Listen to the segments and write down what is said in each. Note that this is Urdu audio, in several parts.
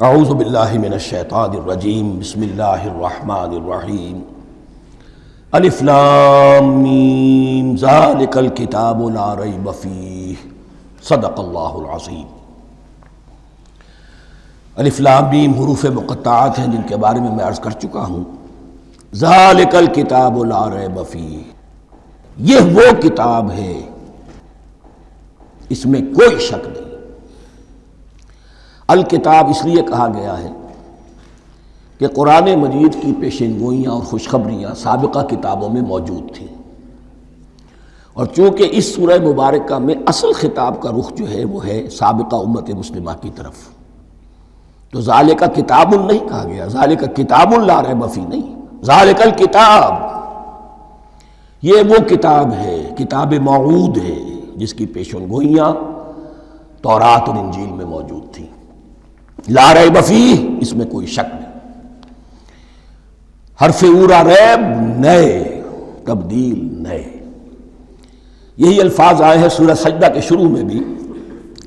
اعوذ باللہ من الشیطان الرجیم بسم اللہ الرحمن الرحیم الف لام میم ذالک الکتاب لا ریب فیہ صدق اللہ العظیم۔ الف لام میم حروف مقطعات ہیں جن کے بارے میں عرض کر چکا ہوں۔ ذالک الکتاب لا ریب فیہ، یہ وہ کتاب ہے اس میں کوئی شک نہیں۔ الکتاب اس لیے کہا گیا ہے کہ قرآن مجید کی پیشین گوئیاں اور خوشخبریاں سابقہ کتابوں میں موجود تھیں، اور چونکہ اس سورہ مبارکہ میں اصل خطاب کا رخ جو ہے وہ ہے سابقہ امت مسلمہ کی طرف، تو ذالک کتاب نہیں کہا گیا، ذالک کتاب لا ریب فیہ نہیں، ذالک الکتاب یہ وہ کتاب ہے، کتاب موعود ہے جس کی پیشین گوئیاں تورات اور انجیل میں موجود تھیں۔ لا ریب فیہ، اس میں کوئی شک نہیں۔ حرف اورا ریب نئے، تبدیل نئے، یہی الفاظ آئے ہیں سورہ سجدہ کے شروع میں بھی،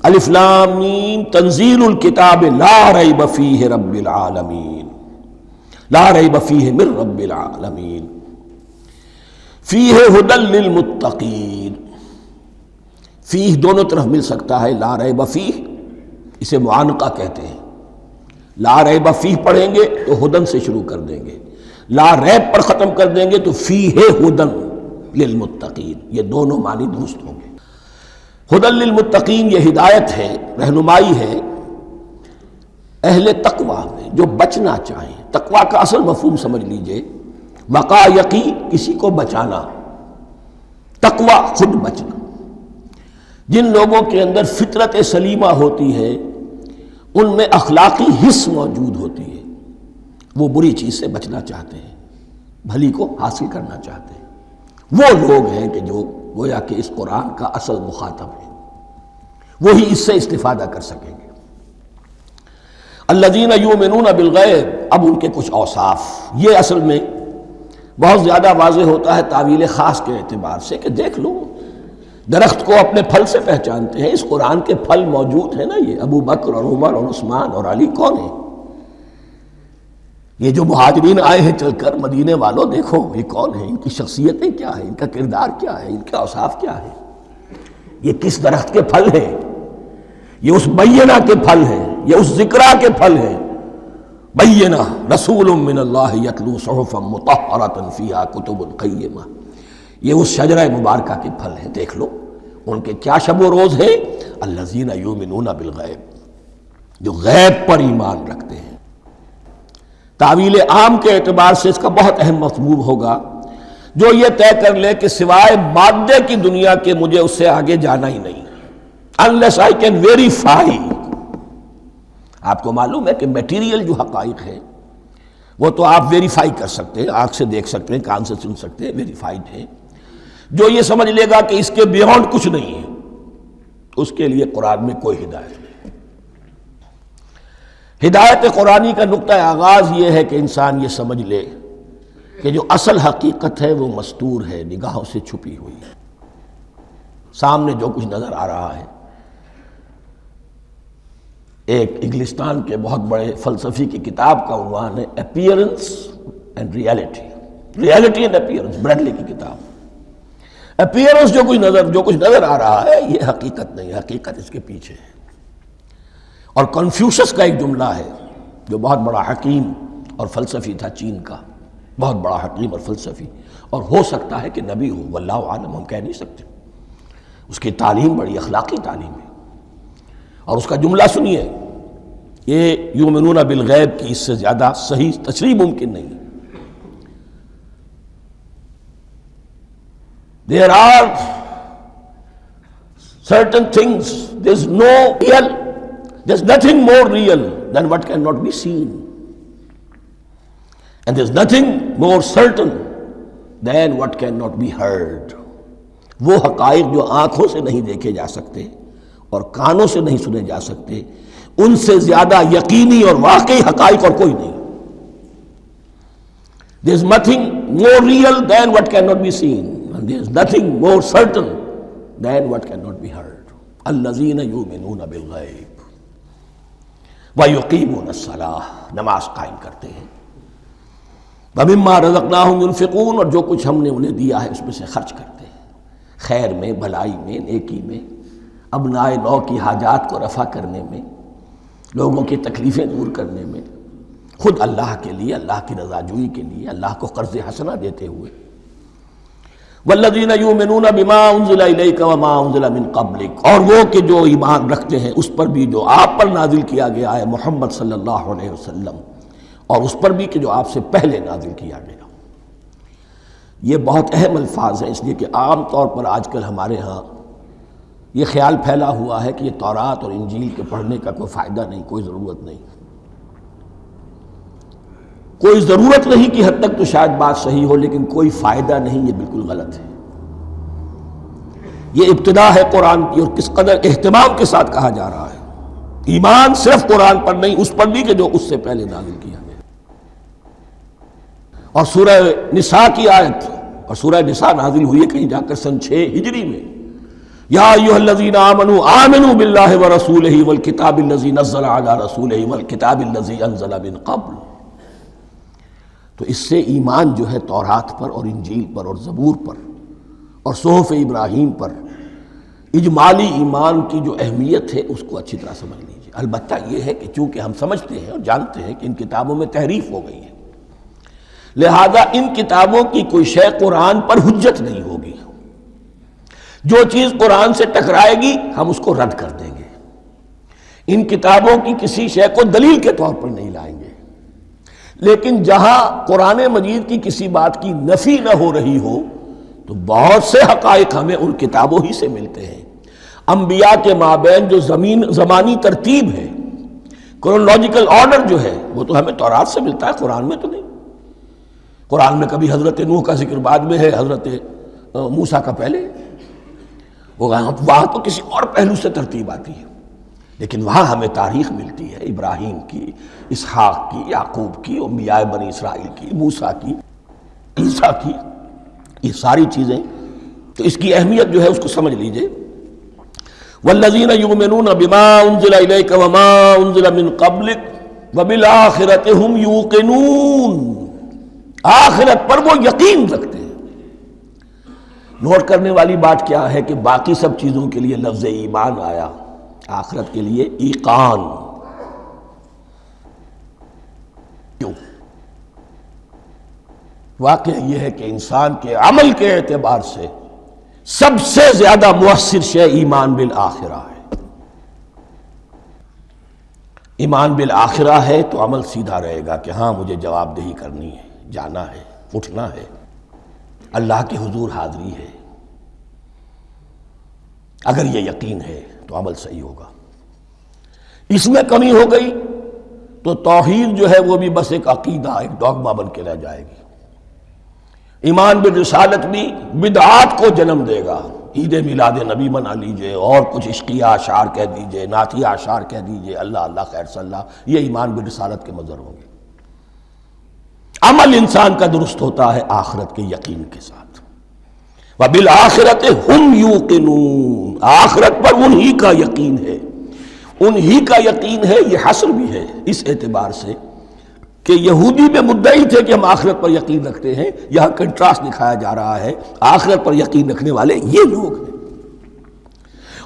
الف لام میم تنزیل الکتاب لا ریب فیہ رب العالمین، لا ریب فیہ من رب العالمین، فیہ ھدی للمتقین۔ فیہ دونوں طرف مل سکتا ہے، لا ریب فیہ اسے معانقہ کہتے ہیں، لا ریب فیہ پڑھیں گے تو ہدن سے شروع کر دیں گے، لا ریب پر ختم کر دیں گے تو فیہ ہدن للمتقین، یہ دونوں معنی درست ہوں گے۔ ہدن للمتقین یہ ہدایت ہے، رہنمائی ہے اہل تقویٰ میں جو بچنا چاہیں۔ تقویٰ کا اصل مفہوم سمجھ لیجئے، وقا یقی کسی کو بچانا، تقویٰ خود بچنا۔ جن لوگوں کے اندر فطرت سلیمہ ہوتی ہے ان میں اخلاقی حس موجود ہوتی ہے، وہ بری چیز سے بچنا چاہتے ہیں، بھلی کو حاصل کرنا چاہتے ہیں، وہ لوگ ہیں کہ جو گویا کہ اس قرآن کا اصل مخاطب ہے، وہی اس سے استفادہ کر سکیں گے۔ الذین یؤمنون بالغیب، اب ان کے کچھ اوصاف، یہ اصل میں بہت زیادہ واضح ہوتا ہے تعویل خاص کے اعتبار سے کہ دیکھ لو درخت کو اپنے پھل سے پہچانتے ہیں، اس قرآن کے پھل موجود ہیں نا، یہ ابو بکر اور عمر اور عثمان اور علی کون ہیں؟ یہ جو مہاجرین آئے ہیں چل کر، مدینے والوں دیکھو یہ کون ہیں، ان کی شخصیتیں کیا ہیں، ان کا کردار کیا ہے، ان کے اوصاف کیا ہے، یہ کس درخت کے پھل ہیں؟ یہ اس بینہ کے پھل ہیں، یہ اس ذکرہ کے پھل ہیں۔ بینہ رسول من اللہ یتلو صحفا مطہرۃ فیہا کتب قیمہ، یہ اس شجرہ مبارکہ کے پھل ہیں، دیکھ لو ان کے کیا شب و روز ہیں۔ الذین یؤمنون بالغیب، جو غیب پر ایمان رکھتے ہیں۔ تعویل عام کے اعتبار سے اس کا بہت اہم مفہوم ہوگا، جو یہ طے کر لے کہ سوائے مادے کی دنیا کے مجھے اس سے آگے جانا ہی نہیں، unless I can verify۔ آپ کو معلوم ہے کہ میٹیریل جو حقائق ہے وہ تو آپ ویریفائی کر سکتے ہیں، آنکھ سے دیکھ سکتے ہیں، کان سے سن سکتے ہیں، ویریفائڈ ہے۔ جو یہ سمجھ لے گا کہ اس کے بیونڈ کچھ نہیں ہے، اس کے لیے قرآن میں کوئی ہدایت نہیں۔ ہدایت قرآنی کا نقطہ آغاز یہ ہے کہ انسان یہ سمجھ لے کہ جو اصل حقیقت ہے وہ مستور ہے، نگاہوں سے چھپی ہوئی ہے، سامنے جو کچھ نظر آ رہا ہے۔ ایک انگلستان کے بہت بڑے فلسفی کی کتاب کا عنوان ہے appearance and reality, reality and appearance, Bradley کی کتاب۔ اپیئرنس جو کچھ نظر آ رہا ہے یہ حقیقت نہیں، حقیقت اس کے پیچھے ہے۔ اور کنفیوشس کا ایک جملہ ہے جو بہت بڑا حکیم اور فلسفی تھا، چین کا بہت بڑا حکیم اور فلسفی، اور ہو سکتا ہے کہ نبی ہو، واللہ عالم، ہم کہہ نہیں سکتے۔ اس کی تعلیم بڑی اخلاقی تعلیم ہے، اور اس کا جملہ سنیے، یہ یؤمنون بالغیب کی اس سے زیادہ صحیح تشریح ممکن نہیں۔ There are certain things, there's nothing more real than what cannot be seen, and there's nothing more certain than what cannot be heard۔ وہ حقائق جو آنکھوں سے نہیں دیکھے جا سکتے اور کانوں سے نہیں سنے جا سکتے، ان سے زیادہ یقینی اور واقعی حقائق اور کوئی نہیں۔ There is nothing more real than what cannot be seen, and there is nothing more certain than what cannot be heard۔ الذین یؤمنون بالغیب، وَيُقِيمُونَ الصَّلَاةَ، نماز قائم کرتے ہیں، وَمِمَّا رَزَقْنَاهُمْ يُنْفِقُونَ، اور جو کچھ ہم نے انہیں دیا ہے اس میں سے خرچ کرتے ہیں، خیر میں، بھلائی میں، نیکی میں، ابناء نو کی حاجات کو رفع کرنے میں، لوگوں کی تکلیفیں دور کرنے میں، خود اللہ کے لیے، اللہ کی رضا جوئی کے لیے، اللہ کو قرض حسنہ دیتے ہوئے۔ والذین یؤمنون بما انزل الیک وما انزل من قبلک، اور وہ کہ جو ایمان رکھتے ہیں اس پر بھی جو آپ پر نازل کیا گیا ہے محمد صلی اللہ علیہ وسلم، اور اس پر بھی کہ جو آپ سے پہلے نازل کیا گیا۔ یہ بہت اہم الفاظ ہیں، اس لیے کہ عام طور پر آج کل ہمارے ہاں یہ خیال پھیلا ہوا ہے کہ یہ تورات اور انجیل کے پڑھنے کا کوئی فائدہ نہیں، کوئی ضرورت نہیں، کوئی ضرورت نہیں کی حد تک تو شاید بات صحیح ہو، لیکن کوئی فائدہ نہیں، یہ بالکل غلط ہے۔ یہ ابتدا ہے قرآن کی، اور کس قدر اہتمام کے ساتھ کہا جا رہا ہے۔ ایمان صرف قرآن پر نہیں، اس پر بھی کہ جو اس سے پہلے نازل کیا گیا۔ اور سورہ نساء کی آیت، اور سورہ نساء نازل ہوئی ہے کہیں جا کر سن 6 ہجری میں، یا ایھا الذین آمنوا آمنوا باللہ ورسولہ والکتاب الذی نزل علی رسولہ والکتاب الذی انزل من قبل۔ تو اس سے ایمان جو ہے تورات پر اور انجیل پر اور زبور پر اور صحف ابراہیم پر، اجمالی ایمان کی جو اہمیت ہے اس کو اچھی طرح سمجھ لیجیے۔ البتہ یہ ہے کہ چونکہ ہم سمجھتے ہیں اور جانتے ہیں کہ ان کتابوں میں تحریف ہو گئی ہے، لہذا ان کتابوں کی کوئی شے قرآن پر حجت نہیں ہوگی۔ جو چیز قرآن سے ٹکرائے گی ہم اس کو رد کر دیں گے، ان کتابوں کی کسی شے کو دلیل کے طور پر نہیں لائیں گے۔ لیکن جہاں قرآن مجید کی کسی بات کی نفی نہ ہو رہی ہو تو بہت سے حقائق ہمیں ان کتابوں ہی سے ملتے ہیں۔ انبیاء کے مابین جو زمانی ترتیب ہے، کرونالوجیکل آرڈر جو ہے، وہ تو ہمیں تورات سے ملتا ہے، قرآن میں تو نہیں۔ قرآن میں کبھی حضرت نوح کا ذکر بعد میں ہے، حضرت موسیٰ کا پہلے، وہاں تو کسی اور پہلو سے ترتیب آتی ہے، لیکن وہاں ہمیں تاریخ ملتی ہے ابراہیم کی، اسحاق کی، یعقوب کی، انبیاء بنی اسرائیل کی، موسیٰ کی، عیسیٰ کی، یہ ساری چیزیں۔ تو اس کی اہمیت جو ہے اس کو سمجھ لیجئے۔ والذین یؤمنون بما انزل الیک وما انزل من قبلک وبالآخرۃ ھم یوقنون، آخرت پر وہ یقین رکھتے ہیں۔ نوٹ کرنے والی بات کیا ہے کہ باقی سب چیزوں کے لیے لفظ ایمان آیا، آخرت کے لیے ایقان کیوں؟ واقعہ یہ ہے کہ انسان کے عمل کے اعتبار سے سب سے زیادہ مؤثر شے ایمان بالآخرہ ہے۔ ایمان بالآخرہ ہے تو عمل سیدھا رہے گا کہ ہاں مجھے جواب دہی کرنی ہے، جانا ہے، اٹھنا ہے، اللہ کے حضور حاضری ہے۔ اگر یہ یقین ہے تو عمل صحیح ہوگا۔ اس میں کمی ہو گئی تو توحید جو ہے وہ بھی بس ایک عقیدہ، ایک ڈوگما بن کے رہ جائے گی۔ ایمان بالرسالت بھی بدعات کو جنم دے گا۔ عید میلاد نبی منا لیجئے، اور کچھ عشقیہ اشعار کہہ دیجئے، نعتیہ اشعار کہہ دیجئے، اللہ اللہ خیر صلی اللہ، یہ ایمان بالرسالت کے مظہر ہوں گے۔ عمل انسان کا درست ہوتا ہے آخرت کے یقین کے ساتھ۔ وَبِالْآخِرَةِ هُمْ يُوقِنُونَ، آخرت پر انہی کا یقین ہے، انہی کا یقین ہے۔ یہ حصر بھی ہے اس اعتبار سے کہ یہودی میں مدعی تھے کہ ہم آخرت پر یقین رکھتے ہیں، یہاں کنٹراسٹ دکھایا جا رہا ہے، آخرت پر یقین رکھنے والے یہ لوگ ہیں،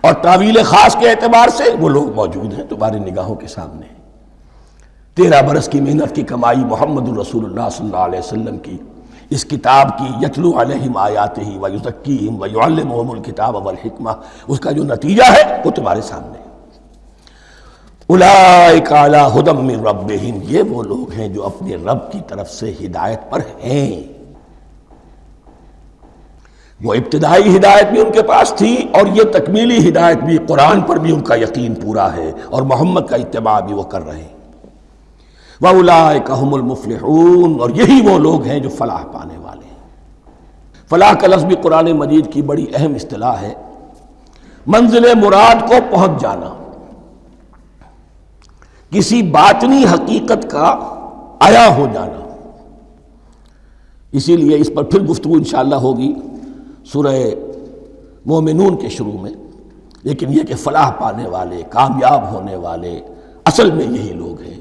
اور تعویل خاص کے اعتبار سے وہ لوگ موجود ہیں تمہاری نگاہوں کے سامنے۔ 13 برس کی محنت کی کمائی محمد الرسول اللہ صلی اللہ علیہ وسلم کی، اس کتاب کی، یتلو علیہم آیاتہ ویزکیہم ویعلمہم الکتاب والحکمہ، اس کا جو نتیجہ ہے وہ تمہارے سامنے۔ اولئک علی ھدی من ربہم، یہ وہ لوگ ہیں جو اپنے رب کی طرف سے ہدایت پر ہیں۔ وہ ابتدائی ہدایت بھی ان کے پاس تھی، اور یہ تکمیلی ہدایت بھی، قرآن پر بھی ان کا یقین پورا ہے، اور محمد کا اتباع بھی وہ کر رہے ہیں۔ وَأُولَٰئِكَ هُمُ الْمُفْلِحُونَ، اور یہی وہ لوگ ہیں جو فلاح پانے والے ہیں۔ فلاح کا لفظ بھی قرآن مجید کی بڑی اہم اصطلاح ہے، منزل مراد کو پہنچ جانا، کسی باطنی حقیقت کا عیا ہو جانا۔ اسی لیے اس پر پھر گفتگو انشاءاللہ ہوگی سورہ مومنون کے شروع میں، لیکن یہ کہ فلاح پانے والے، کامیاب ہونے والے، اصل میں یہی لوگ ہیں۔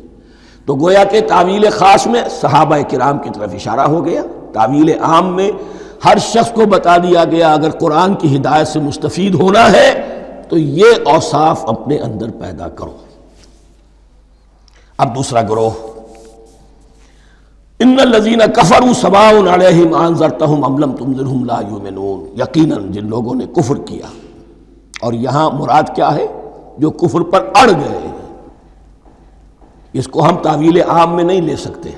تو گویا کہ تعویل خاص میں صحابہ کرام کی طرف اشارہ ہو گیا، تعویل عام میں ہر شخص کو بتا دیا گیا اگر قرآن کی ہدایت سے مستفید ہونا ہے تو یہ اوصاف اپنے اندر پیدا کرو۔ اب دوسرا گروہ، ان الذین کفروا سواء علیہم انذرتہم ام لم تنذرہم لا یؤمنون، یقیناً جن لوگوں نے کفر کیا، اور یہاں مراد کیا ہے؟ جو کفر پر اڑ گئے ہیں۔ اس کو ہم تعویل عام میں نہیں لے سکتے،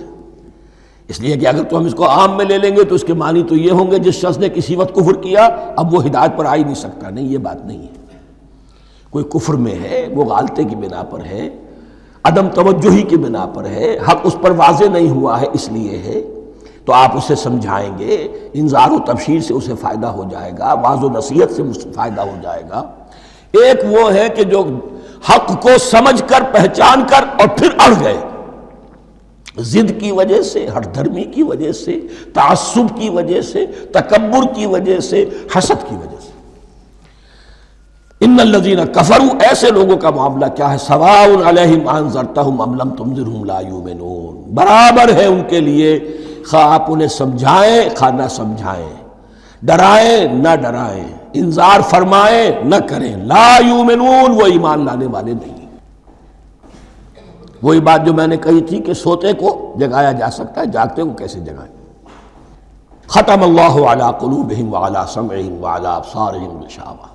اس لیے کہ اگر تو ہم اس کو عام میں لے لیں گے تو اس کے معنی تو یہ ہوں گے جس شخص نے کسی وقت کفر کیا اب وہ ہدایت پر آ ہی نہیں سکتا۔ نہیں، یہ بات نہیں ہے۔ کوئی کفر میں ہے، وہ غالطے کی بنا پر ہے، عدم توجہی کی بنا پر ہے، حق اس پر واضح نہیں ہوا ہے اس لیے ہے، تو آپ اسے سمجھائیں گے، انذار و تبشیر سے اسے فائدہ ہو جائے گا، واعظ و نصیحت سے فائدہ ہو جائے گا۔ ایک وہ ہے کہ جو حق کو سمجھ کر پہچان کر اور پھر اڑ گئے، ضد کی وجہ سے، ہٹ دھرمی کی وجہ سے، تعصب کی وجہ سے، تکبر کی وجہ سے، حسد کی وجہ سے۔ ان الذین کفروا، ایسے لوگوں کا معاملہ کیا ہے؟ سواء علیہم انذرتہم ام لم تنذرہم لا یؤمنون، برابر ہے ان کے لیے خواہ آپ انہیں سمجھائیں خواہ نہ سمجھائیں، ڈرائیں نہ ڈرائیں، انذار فرمائیں نہ کریں، لا یؤمنون، وہ ایمان لانے والے نہیں۔ وہی بات جو میں نے کہی تھی کہ سوتے کو جگایا جا سکتا ہے، جاگتے کو کیسے جگائیں؟ ختم اللہ علی قلوبہم وعلی سمعہم وعلی ابصارہم غشاوہ،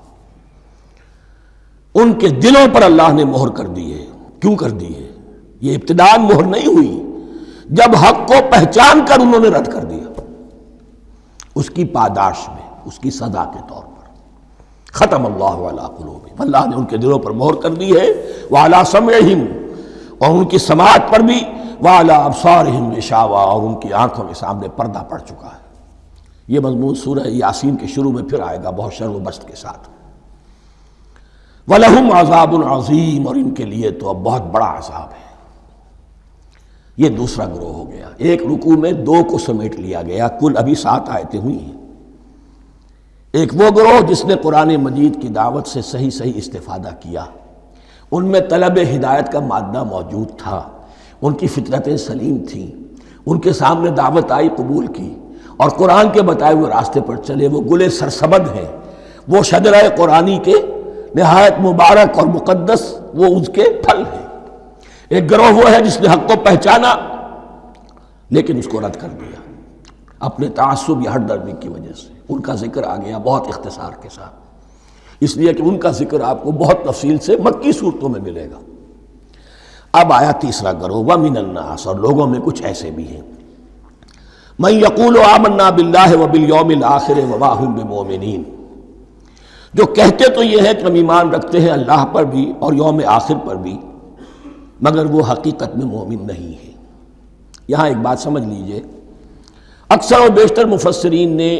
ان کے دلوں پر اللہ نے مہر کر دی ہے۔ کیوں کر دی ہے؟ یہ ابتداءً مہر نہیں ہوئی، جب حق کو پہچان کر انہوں نے رد کر دیا، اس کی پاداش میں، اس کی سزا کے طور پر۔ ختم اللہ علی قلوبہم، اللہ نے ان کے دلوں پر مہر کر دی ہے، وعلی سمعہم، اور ان کی سماعت پر بھی، وعلی ابصارہم غشاوہ، اور ان کی آنکھوں کے سامنے پردہ پڑ چکا ہے۔ یہ مضمون سورہ یاسین کے شروع میں پھر آئے گا بہت شر و بست کے ساتھ۔ وَلَهُمْ عَذَابٌ عَظِيمٌ، اور ان کے لیے تو اب بہت بڑا عذاب ہے۔ یہ دوسرا گروہ ہو گیا، ایک رکوع میں دو کو سمیٹ لیا گیا، کل ابھی 7 آیتیں ہوئی ہیں۔ ایک وہ گروہ جس نے قرآن مجید کی دعوت سے صحیح استفادہ کیا، ان میں طلب ہدایت کا مادہ موجود تھا، ان کی فطرتیں سلیم تھیں، ان کے سامنے دعوت آئی، قبول کی، اور قرآن کے بتائے ہوئے راستے پر چلے۔ وہ گلے سرسبد ہیں، وہ شجرہ قرآنی کے نہایت مبارک اور مقدس وہ اس کے پھل ہیں۔ ایک گروہ وہ ہے جس نے حق کو پہچانا لیکن اس کو رد کر دیا اپنے تعصب یا ہٹ درمی کی وجہ سے۔ ان کا ذکر آ گیا بہت اختصار کے ساتھ، اس لیے کہ ان کا ذکر آپ کو بہت تفصیل سے مکی صورتوں میں ملے گا۔ اب آیا تیسرا گروہ، وَمِنَ النَّاسِ، اور لوگوں میں کچھ ایسے بھی ہیں، مَن يَقُولُ آمَنَّا بِاللَّهِ وَبِالْيَوْمِ الْآخِرِ وَمَا هُم بِمُؤْمِنِينَ، جو کہتے تو یہ ہے کہ ہم ایمان رکھتے ہیں اللہ پر بھی اور یوم آخر پر بھی، مگر وہ حقیقت میں مومن نہیں ہے۔ یہاں ایک بات سمجھ لیجئے، اکثر و بیشتر مفسرین نے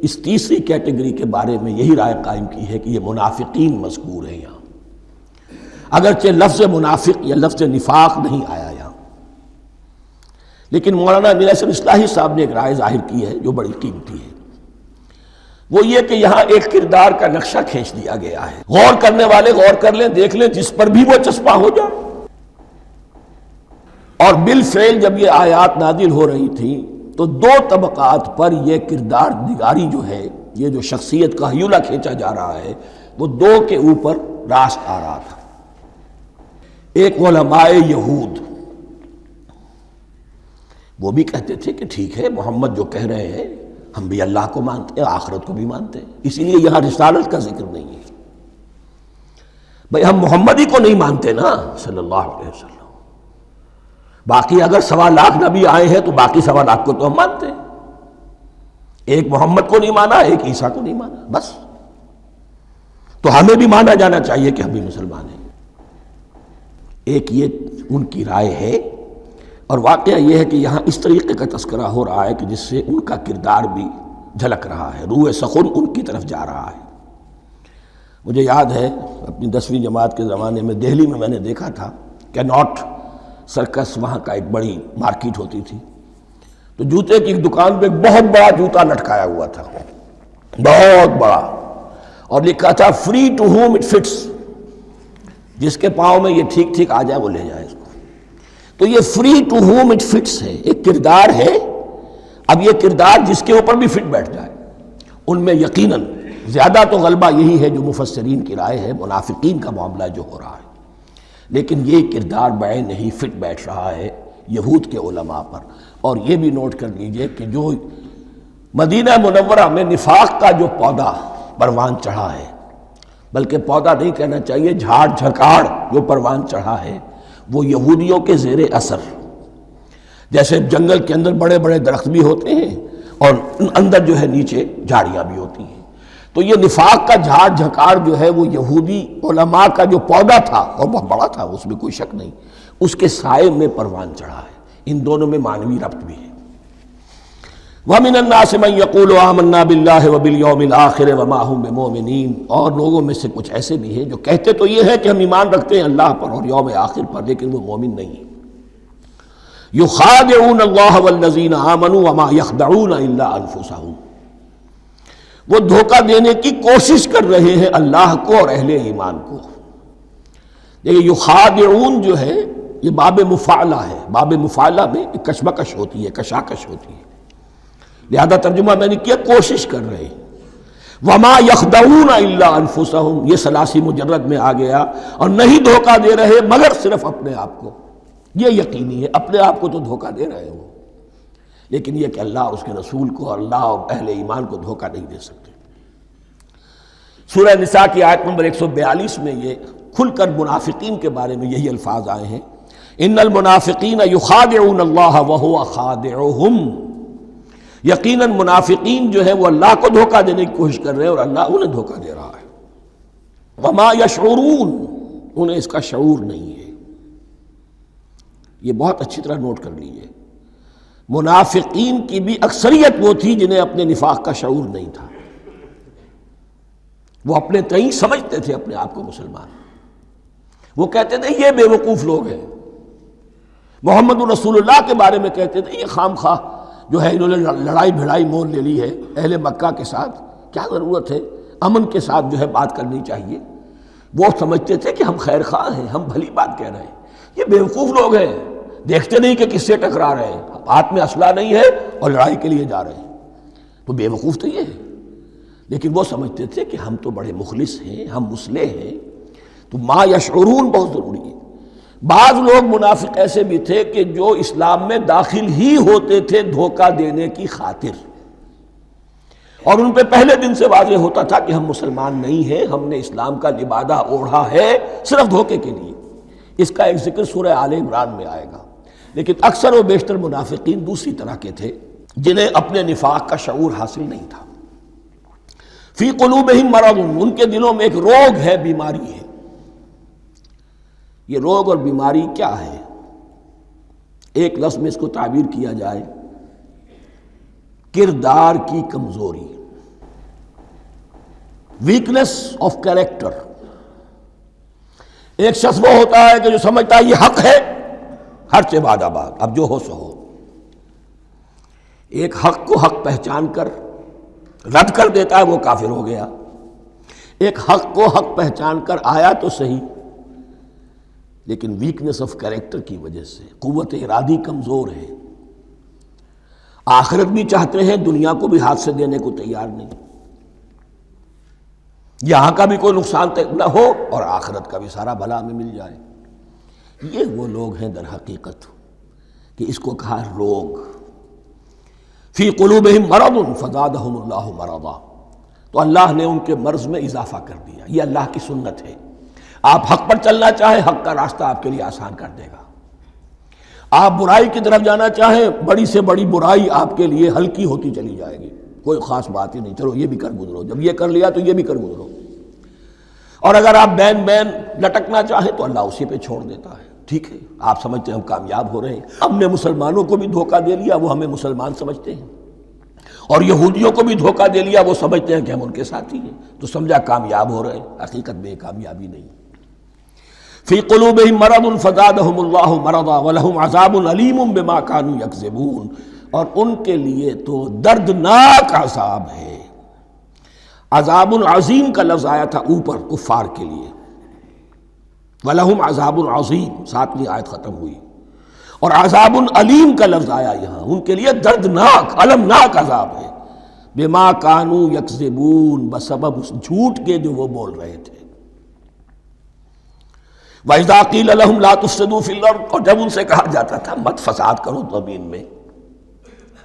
اس تیسری کیٹیگری کے بارے میں یہی رائے قائم کی ہے کہ یہ منافقین مذکور ہیں یہاں، اگرچہ لفظ منافق یا لفظ نفاق نہیں آیا یہاں، لیکن مولانا امیر احسن اصلاحی صاحب نے ایک رائے ظاہر کی ہے جو بڑی قیمتی ہے۔ وہ یہ کہ یہاں ایک کردار کا نقشہ کھینچ دیا گیا ہے، غور کرنے والے غور کر لیں، دیکھ لیں، جس پر بھی وہ چسپاں ہو جائے۔ اور بالفعل جب یہ آیات نازل ہو رہی تھیں تو دو طبقات پر یہ کردار نگاری جو ہے، یہ جو شخصیت کا ہیولہ کھینچا جا رہا ہے، وہ دو کے اوپر راست آ رہا تھا۔ ایک علماء یہود، وہ بھی کہتے تھے کہ ٹھیک ہے محمد جو کہہ رہے ہیں ہم بھی اللہ کو مانتے ہیں، آخرت کو بھی مانتے ہیں، اسی لیے یہاں رسالت کا ذکر نہیں ہے۔ بھئی ہم محمد ہی کو نہیں مانتے نا صلی اللہ علیہ وسلم، باقی اگر 1.25 لاکھ نبی آئے ہیں تو باقی 1.25 لاکھ کو تو ہم مانتے ہیں، ایک محمد کو نہیں مانا، ایک عیسیٰ کو نہیں مانا، بس تو ہمیں بھی مانا جانا چاہیے کہ ہم بھی مسلمان ہیں۔ ایک یہ ان کی رائے ہے، اور واقعہ یہ ہے کہ یہاں اس طریقے کا تذکرہ ہو رہا ہے کہ جس سے ان کا کردار بھی جھلک رہا ہے، روح سخن ان کی طرف جا رہا ہے۔ مجھے یاد ہے اپنی 10ویں جماعت کے زمانے میں دہلی میں نے دیکھا تھا کہ ناٹ سرکس، وہاں کا ایک بڑی مارکیٹ ہوتی تھی، تو جوتے کی ایک دکان پہ ایک بہت بڑا جوتا لٹکایا ہوا تھا، بہت بڑا، اور لکھا تھا free to home it fits, جس کے پاؤں میں یہ ٹھیک ٹھیک آ جائے وہ لے جائے اس کو. تو یہ free to home it fits ہے، ایک کردار ہے. اب یہ کردار جس کے اوپر بھی فٹ بیٹھ جائے، ان میں یقیناً زیادہ تو غلبہ یہی ہے جو مفسرین کی رائے ہے، منافقین کا معاملہ جو ہو رہا ہے. لیکن یہ کردار بعین نہیں فٹ بیٹھ رہا ہے یہود کے علماء پر. اور یہ بھی نوٹ کر لیجئے کہ جو مدینہ منورہ میں نفاق کا جو پودا پروان چڑھا ہے، بلکہ پودا نہیں کہنا چاہیے، جھاڑ جھکاڑ جو پروان چڑھا ہے، وہ یہودیوں کے زیر اثر. جیسے جنگل کے اندر بڑے بڑے درخت بھی ہوتے ہیں اور اندر جو ہے نیچے جھاڑیاں بھی ہوتی ہیں. تو یہ نفاق کا جھاڑ جھکاڑ جو ہے وہ یہودی علماء کا جو پودا تھا، اور بہت بڑا تھا، اس میں کوئی شک نہیں، اس کے سائے میں پروان چڑھا ہے. ان دونوں میں معنوی ربط بھی ہے. وَمِنَ النَّاسِ مَن يَقُولُ آمَنَّا بِاللَّهِ وَبِالْيَوْمِ الْآخِرِ وَمَا هُم بِمُؤْمِنِينَ. اور لوگوں میں سے کچھ ایسے بھی ہیں جو کہتے تو یہ ہے کہ ہم ایمان رکھتے ہیں اللہ پر اور یوم آخر پر، لیکن وہ مومن نہیں ہیں. يُخَادِعُونَ اللَّهَ وَالَّذِينَ آمَنُوا وَمَا يَخْدَعُونَ إِلَّا أَنفُسَهُمْ. وہ دھوکہ دینے کی کوشش کر رہے ہیں اللہ کو اور اہل ایمان کو. دیکھیں یخادعون جو ہے یہ باب مفعلہ ہے. باب مفعلہ میں ایک کشمکش ہوتی ہے، کشاکش ہوتی ہے، لہذا ترجمہ میں نے کیا کوشش کر رہے ہیں. وما یخدعون الا انفسهم، یہ ثلاثی مجرد میں آ گیا. اور نہیں دھوکہ دے رہے مگر صرف اپنے آپ کو. یہ یقینی ہے اپنے آپ کو تو دھوکہ دے رہے ہو، لیکن یہ کہ اللہ اور اس کے رسول کو اور اللہ اور اہل ایمان کو دھوکہ نہیں دے سکتے. سورہ نساء کی آیت نمبر 142 میں یہ کھل کر منافقین کے بارے میں یہی الفاظ آئے ہیں. ان المنافقین یخادعون اللہ وہو خادعہم. یقیناً منافقین جو ہے وہ اللہ کو دھوکہ دینے کی کوشش کر رہے ہیں اور اللہ انہیں دھوکہ دے رہا ہے. وما یشعرون، انہیں اس کا شعور نہیں ہے. یہ بہت اچھی طرح نوٹ کر لیجیے. منافقین کی بھی اکثریت وہ تھی جنہیں اپنے نفاق کا شعور نہیں تھا. وہ اپنے تئیں سمجھتے تھے اپنے آپ کو مسلمان. وہ کہتے تھے یہ بے وقوف لوگ ہیں. محمد رسول اللہ کے بارے میں کہتے تھے یہ خام خواہ جو ہے انہوں نے لڑائی بھڑائی مول لے لی ہے اہل مکہ کے ساتھ، کیا ضرورت ہے، امن کے ساتھ جو ہے بات کرنی چاہیے. وہ سمجھتے تھے کہ ہم خیر خواہ ہیں، ہم بھلی بات کہہ رہے ہیں. یہ بے وقوف لوگ ہیں، دیکھتے نہیں کہ کس سے ٹکرا رہے ہیں، ہاتھ میں اسلحہ نہیں ہے اور لڑائی کے لیے جا رہے ہیں. تو بے وقوف تو یہ ہے. لیکن وہ سمجھتے تھے کہ ہم تو بڑے مخلص ہیں، ہم مصلح ہیں. تو ما یشعرون بہت ضروری ہے. بعض لوگ منافق ایسے بھی تھے کہ جو اسلام میں داخل ہی ہوتے تھے دھوکہ دینے کی خاطر، اور ان پہ پہلے دن سے واضح ہوتا تھا کہ ہم مسلمان نہیں ہیں، ہم نے اسلام کا لبادہ اوڑھا ہے صرف دھوکے کے لیے. اس کا ایک ذکر سورہ آل عمران میں آئے گا. لیکن اکثر و بیشتر منافقین دوسری طرح کے تھے جنہیں اپنے نفاق کا شعور حاصل نہیں تھا. فی قلوبہم مرض، ان کے دلوں میں ایک روگ ہے، بیماری ہے. یہ روگ اور بیماری کیا ہے؟ ایک لفظ میں اس کو تعبیر کیا جائے کردار کی کمزوری، ویکنس آف کیریکٹر. ایک شخص وہ ہوتا ہے کہ جو سمجھتا ہے یہ حق ہے، ہر سے بعد آباد، اب جو ہو سو ہو. ایک حق کو حق پہچان کر رد کر دیتا ہے، وہ کافر ہو گیا. ایک حق کو حق پہچان کر آیا تو صحیح، لیکن ویکنس آف کیریکٹر کی وجہ سے قوت ارادی کمزور ہے. آخرت بھی چاہتے ہیں، دنیا کو بھی ہاتھ سے دینے کو تیار نہیں. یہاں کا بھی کوئی نقصان نہ ہو اور آخرت کا بھی سارا بھلا میں مل جائے. یہ وہ لوگ ہیں در حقیقت کہ اس کو کہا روگ. فی قلوبہم مرض فزادہم اللہ مرضا. تو اللہ نے ان کے مرض میں اضافہ کر دیا. یہ اللہ کی سنت ہے. آپ حق پر چلنا چاہیں حق کا راستہ آپ کے لیے آسان کر دے گا. آپ برائی کی طرف جانا چاہیں بڑی سے بڑی برائی آپ کے لیے ہلکی ہوتی چلی جائے گی. کوئی خاص بات ہی نہیں، چلو یہ بھی کر گزرو، جب یہ کر لیا تو یہ بھی کر گزرو. اور اگر آپ بین بین لٹکنا چاہیں تو اللہ اسی پہ چھوڑ دیتا ہے. ٹھیک ہے، آپ سمجھتے ہیں ہم کامیاب ہو رہے ہیں، ہم نے مسلمانوں کو بھی دھوکہ دے لیا، وہ ہمیں مسلمان سمجھتے ہیں، اور یہودیوں کو بھی دھوکہ دے لیا، وہ سمجھتے ہیں کہ ہم ان کے ساتھی ہیں، تو سمجھا کامیاب ہو رہے ہیں. حقیقت میں کامیابی نہیں. فی قلوبہم مرض فزادہم اللہ مرضا ولہم عذاب علیم بما کانوا یکذبون. اور ان کے لیے تو دردناک عذاب ہے. عذاب عظیم کا لفظ آیا تھا اوپر کفار کے لیے. وَلَهُمْ عَذَابٌ عَظِيمٌ، 7ویں آیت ختم ہوئی، اور عذاب علیم کا لفظ آیا یہاں، ان کے لیے دردناک المناک عذاب ہے، بما کانوا یکذبون، بسبب اس جھوٹ کے جو وہ بول رہے تھے۔ وَإِذَا قِيلَ لَهُمْ لَا تُفْسِدُوا فِي الْأَرْضِ، اور جب ان سے کہا جاتا تھا مت فساد کرو زمین میں،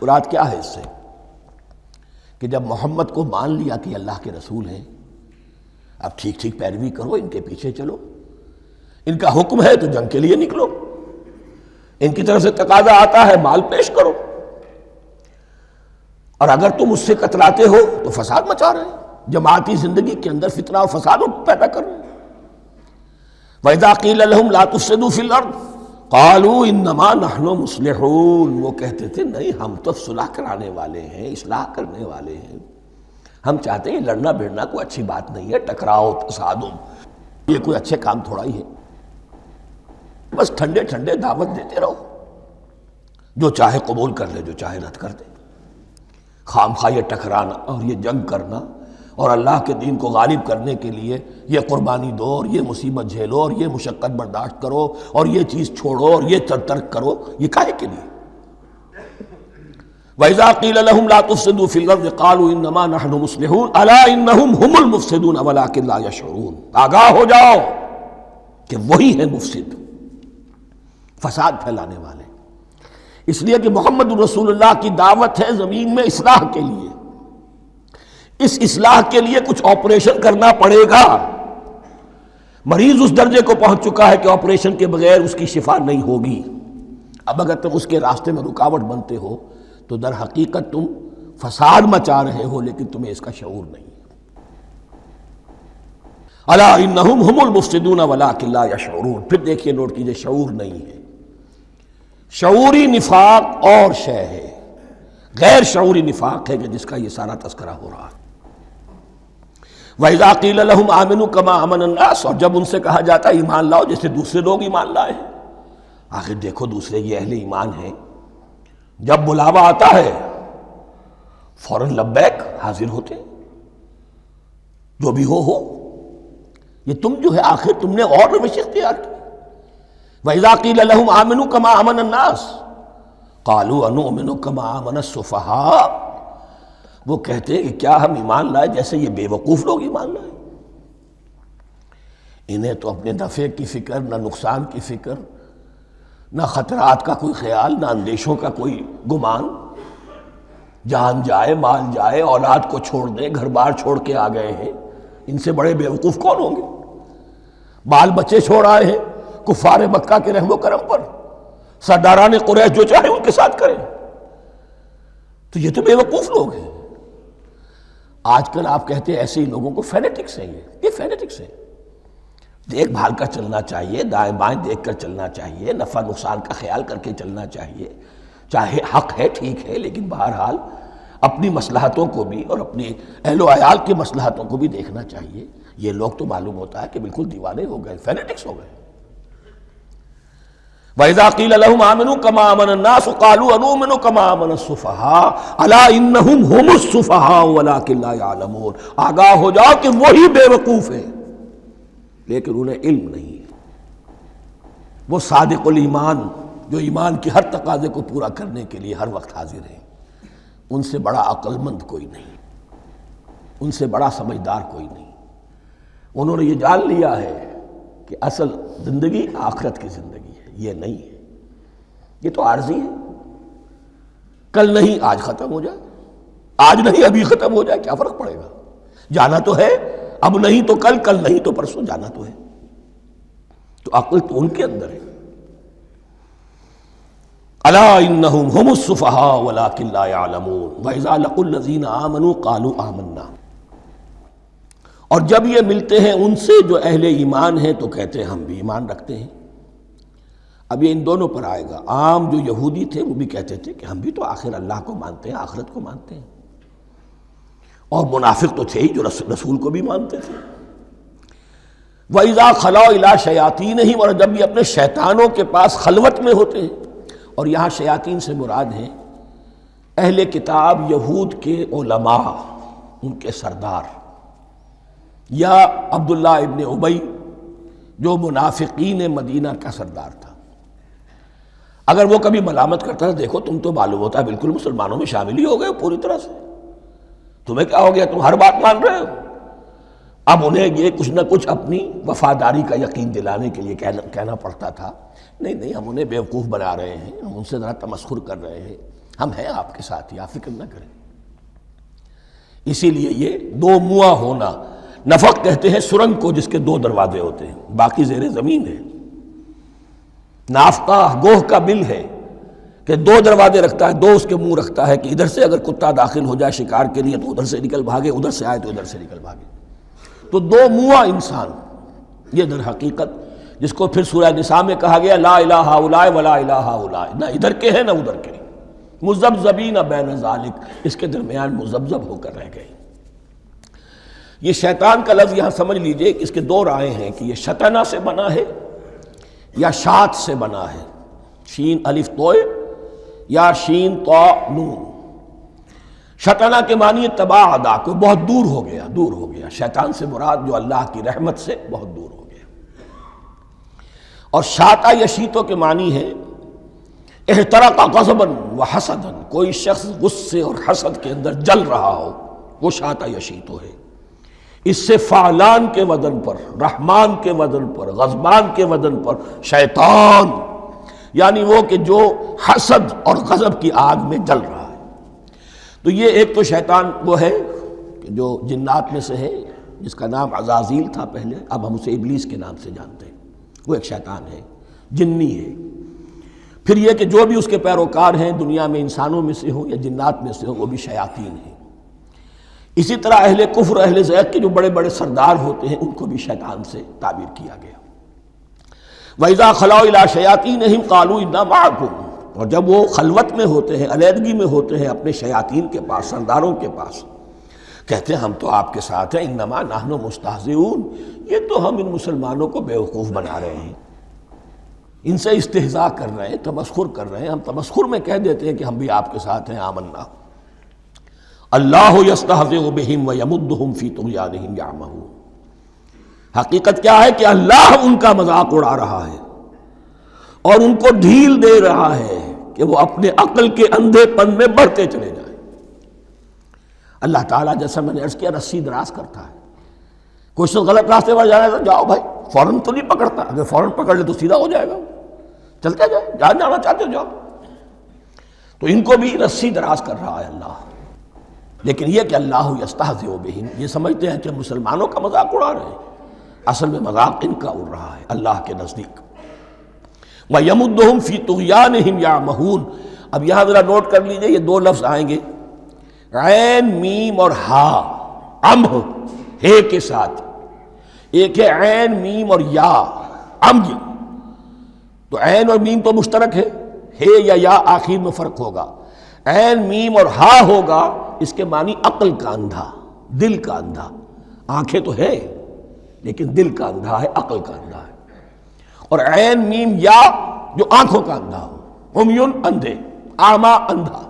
مراد کیا ہے اس سے؟ کہ جب محمد کو مان لیا کہ اللہ کے رسول ہیں، اب ٹھیک ٹھیک پیروی کرو، ان کے پیچھے چلو، ان کا حکم ہے تو جنگ کے لیے نکلو، ان کی طرف سے تقاضا آتا ہے مال پیش کرو، اور اگر تم اس سے کتراتے ہو تو فساد مچا رہے ہیں، جماعتی زندگی کے اندر فتنہ اور فساد پیدا کر رہے ہیں۔ وَإِذَا قِيلَ لَهُمْ لَا تُفْسِدُوا فِي الْأَرْضِ قَالُوا إِنَّمَا نَحْنُ مُصْلِحُونَ، وہ کہتے تھے نہیں ہم تو صلح کرانے والے ہیں، اصلاح کرنے والے ہیں، ہم چاہتے ہیں لڑنا بھیڑنا کوئی اچھی بات نہیں ہے، ٹکراؤ تصادم یہ کوئی اچھے کام تھوڑا ہی ہے، بس ٹھنڈے ٹھنڈے دعوت دیتے رہو، جو چاہے قبول کر لے جو چاہے رد کر دے، خام خواہ یہ ٹکرانا اور یہ جنگ کرنا اور اللہ کے دین کو غالب کرنے کے لیے یہ قربانی دو اور یہ مصیبت جھیلو اور یہ مشقت برداشت کرو اور یہ چیز چھوڑو اور یہ ترک کرو، یہ کاہے کے لیے؟ وَإِذَا قِيلَ لَهُمْ لَا تُفْسِدُوا فِي الْأَرْضِ قَالُوا إِنَّمَا نَحْنُ مُصْلِحُونَ أَلَا إِنَّهُمْ هُمُ الْمُفْسِدُونَ وَلَكِنْ لَا يَشْعُرُونَ، آگاہ ہو جاؤ کہ وہی ہے مفسد، فساد پھیلانے والے، اس لیے کہ محمد رسول اللہ کی دعوت ہے زمین میں اصلاح کے لیے، اس اصلاح کے لیے کچھ آپریشن کرنا پڑے گا، مریض اس درجے کو پہنچ چکا ہے کہ آپریشن کے بغیر اس کی شفا نہیں ہوگی، اب اگر تم اس کے راستے میں رکاوٹ بنتے ہو تو در حقیقت تم فساد مچا رہے ہو، لیکن تمہیں اس کا شعور نہیں ہے۔ الا انہم ہم المفسدون ولکن لا یشعرون، پھر دیکھیے نوٹ کیجئے، شعور نہیں ہے، شعوری نفاق اور شے ہے، غیر شعوری نفاق ہے کہ جس کا یہ سارا تذکرہ ہو رہا ہے۔ وَإِذَا قِيلَ لَهُمْ آمِنُوا كَمَا آمَنَ النَّاسُ، اور جب ان سے کہا جاتا ہے ایمان لاؤ جیسے دوسرے لوگ ایمان لائے ہیں، آخر دیکھو دوسرے یہ اہل ایمان ہیں، جب بلاوا آتا ہے فوراً لبیک حاضر ہوتے، جو بھی ہو، یہ تم جو ہے آخر تم نے اور روش اختیار کی۔ وَإِذَا قِيلَ لَهُمْ آمِنُوا كَمَا آمَنَ النَّاسُ قَالُوا أَنُؤْمِنُ كَمَا آمَنَ السُّفَهَاءُ، وہ کہتے ہیں کہ کیا ہم ایمان لائے جیسے یہ بے وقوف لوگ ایمان لائے، انہیں تو اپنے نفع کی فکر، نہ نقصان کی فکر، نہ خطرات کا کوئی خیال، نہ اندیشوں کا کوئی گمان، جان جائے مال جائے، اولاد کو چھوڑ دیں، گھر بار چھوڑ کے آ گئے ہیں، ان سے بڑے بے وقوف کون ہوں گے؟ بال بچے چھوڑ آئے ہیں کفار مکہ کے رحم و کرم پر، سرداران قریش جو چاہے ان کے ساتھ کریں، تو یہ تو بے وقوف لوگ ہیں۔ آج کل آپ کہتے ہیں ایسے ہی لوگوں کو فینیٹکس ہیں، یہ فینیٹکس ہیں، دیکھ بھال کر چلنا چاہیے، دائیں بائیں دیکھ کر چلنا چاہیے، نفع نقصان کا خیال کر کے چلنا چاہیے، چاہے حق ہے ٹھیک ہے، لیکن بہرحال اپنی مصلحتوں کو بھی اور اپنی اہل و عیال کی مصلحتوں کو بھی دیکھنا چاہیے۔ یہ لوگ تو معلوم ہوتا ہے کہ بالکل دیوانے ہو گئے، فینیٹکس ہو گئے۔ وَإِذَا قِيلَ لَهُمْ آمِنُوا كَمَا آمَنَ النَّاسُ قَالُوا أَنُؤْمِنُ كَمَا آمَنَ السُّفَهَاءُ أَلَا إِنَّهُمْ هُمُ السُّفَهَاءُ وَلَكِنْ لَا يَعْلَمُونَ، آگاہ ہو جاؤ کہ وہی بے وقوف ہیں لیکن انہیں علم نہیں ہے۔ وہ صادق الایمان جو ایمان کی ہر تقاضے کو پورا کرنے کے لیے ہر وقت حاضر ہیں، ان سے بڑا عقل مند کوئی نہیں، ان سے بڑا سمجھدار کوئی نہیں، انہوں نے یہ جان لیا ہے کہ اصل زندگی آخرت کی زندگی ہے، یہ نہیں ہے، یہ تو عارضی ہے، کل نہیں آج ختم ہو جائے، آج نہیں ابھی ختم ہو جائے، کیا فرق پڑے گا؟ جانا تو ہے، اب نہیں تو کل، کل نہیں تو پرسوں، جانا تو ہے، تو عقل تو ان کے اندر ہے۔ الا انہم ہم السفہاء ولکن لا یعلمون واذا لقوا الذین آمنوا قالوا آمنا، اور جب یہ ملتے ہیں ان سے جو اہل ایمان ہیں تو کہتے ہیں ہم بھی ایمان رکھتے ہیں۔ اب یہ ان دونوں پر آئے گا، عام جو یہودی تھے وہ بھی کہتے تھے کہ ہم بھی تو آخر اللہ کو مانتے ہیں، آخرت کو مانتے ہیں، اور منافق تو تھے ہی جو رسول کو بھی مانتے تھے۔ وَإِذَا خَلَوْا إِلَىٰ شَيَاطِينِهِمْ، اور جب یہ اپنے شیطانوں کے پاس خلوت میں ہوتے ہیں، اور یہاں شیاطین سے مراد ہیں اہل کتاب یہود کے علماء، ان کے سردار، یا عبداللہ ابن ابی جو منافقین مدینہ کا سردار تھا، اگر وہ کبھی ملامت کرتا تھا، دیکھو تم تو معلوم ہوتا ہے بالکل مسلمانوں میں شامل ہی ہو گئے پوری طرح سے، تمہیں کیا ہو گیا، تم ہر بات مان رہے ہو۔ اب انہیں یہ کچھ نہ کچھ اپنی وفاداری کا یقین دلانے کے لیے کہنا پڑتا تھا، نہیں ہم انہیں بیوقوف بنا رہے ہیں، ہم ان سے ذرا تمسخر کر رہے ہیں، ہم ہیں آپ کے ساتھ ہی، آپ فکر نہ کریں۔ اسی لیے یہ دو منہا ہونا، نفق کہتے ہیں سرنگ کو جس کے دو دروازے ہوتے ہیں، باقی زیر زمین ہے۔ نافقہ گوہ کا بل ہے کہ دو دروازے رکھتا ہے، دو اس کے منہ رکھتا ہے کہ ادھر سے اگر کتا داخل ہو جائے شکار کے لیے تو ادھر سے نکل بھاگے، ادھر سے آئے تو ادھر سے نکل بھاگے۔ تو دو منہا انسان، یہ در حقیقت جس کو پھر سورہ نساء میں کہا گیا لا الہ ہؤلاء ولا الہ ہؤلاء، نہ ادھر کے ہیں نہ ادھر کے، مذبذبین بین ذالک، اس کے درمیان مذبذب ہو کر رہ گئے۔ یہ شیطان کا لفظ یہاں سمجھ لیجئے کہ اس کے دو رائے ہیں کہ یہ شطنہ سے بنا ہے یا شات سے بنا ہے، شین الف توئے یا شین تو نون۔ شطنہ کے معنی تباعدا، کو بہت دور ہو گیا، دور ہو گیا، شیطان سے مراد جو اللہ کی رحمت سے بہت دور ہو گیا۔ اور شاتا یشیتو کے معنی ہے احترق غضبا وحسدا، کوئی شخص غصے اور حسد کے اندر جل رہا ہو، وہ شاتا یشیتو ہے۔ اس سے فعلان کے وزن پر، رحمان کے وزن پر، غضبان کے وزن پر شیطان، یعنی وہ کہ جو حسد اور غضب کی آگ میں جل رہا ہے۔ تو یہ ایک تو شیطان وہ ہے کہ جو جنات میں سے ہے، جس کا نام عزازیل تھا پہلے، اب ہم اسے ابلیس کے نام سے جانتے ہیں، وہ ایک شیطان ہے، جنی ہے۔ پھر یہ کہ جو بھی اس کے پیروکار ہیں دنیا میں انسانوں میں سے ہوں یا جنات میں سے ہوں، وہ بھی شیاطین ہیں۔ اسی طرح اہل کفر، اہل زیغ کے جو بڑے بڑے سردار ہوتے ہیں، ان کو بھی شیطان سے تعبیر کیا گیا۔ وَإِذَا خَلَوْا إِلَىٰ شَيَاطِينِهِمْ قَالُوا إِنَّا مَعَكُمْ، اور جب وہ خلوت میں ہوتے ہیں، علیحدگی میں ہوتے ہیں اپنے شیاطین کے پاس، سرداروں کے پاس، کہتے ہیں ہم تو آپ کے ساتھ ہیں، انما نحن مستہزئون، یہ تو ہم ان مسلمانوں کو بیوقوف بنا رہے ہیں، ان سے استہزاء کر رہے ہیں، تمسخر کر رہے ہیں۔ ہم تمسخر میں کہہ دیتے ہیں کہ ہم بھی آپ کے ساتھ ہیں، آمنا۔ اللہ یستہزئ بہم ویمدہم فی طغیانہم یعمہون، حقیقت کیا ہے کہ اللہ ان کا مذاق اڑا رہا ہے اور ان کو ڈھیل دے رہا ہے کہ وہ اپنے عقل کے اندھے پن میں بڑھتے چلے جائیں۔ اللہ تعالیٰ جیسا میں نے عرض کیا رسی دراز کرتا ہے، کوئی شخص غلط راستے پر جانا ہے تو جاؤ بھائی، فوراً تو نہیں پکڑتا، اگر فوراً پکڑ لے تو سیدھا ہو جائے گا، چلتے جائے، جہاں جانا چاہتے ہو جاؤ۔ تو ان کو بھی رسی دراز کر رہا ہے اللہ، لیکن یہ کہ اللہ یستہزئ بہم، یہ سمجھتے ہیں کہ مسلمانوں کا مذاق اڑا رہے ہیں، اصل میں مذاق ان کا اڑ رہا ہے اللہ کے نزدیک۔ وَيَمُدُّهُمْ فِي طُغْيَانِهِمْ يَعْمَهُونَ، اب یہاں ذرا نوٹ کر لیجئے، یہ دو لفظ آئیں گے، عین میم اور ہا، امہ ہے کے ساتھ، ایک ہے عین میم اور یا امج، تو عین اور میم تو مشترک ہے یا آخر میں فرق ہوگا، عین میم اور ہا ہوگا، اس کے معنی عقل کا اندھا، دل کا اندھا، آنکھیں تو ہے لیکن دل کا اندھا ہے، عقل کا اندھا ہے۔ اور عین میم یا جو آنکھوں کا اندھا ہو، عمیٌ اندھے، اعمیٰ اندھا۔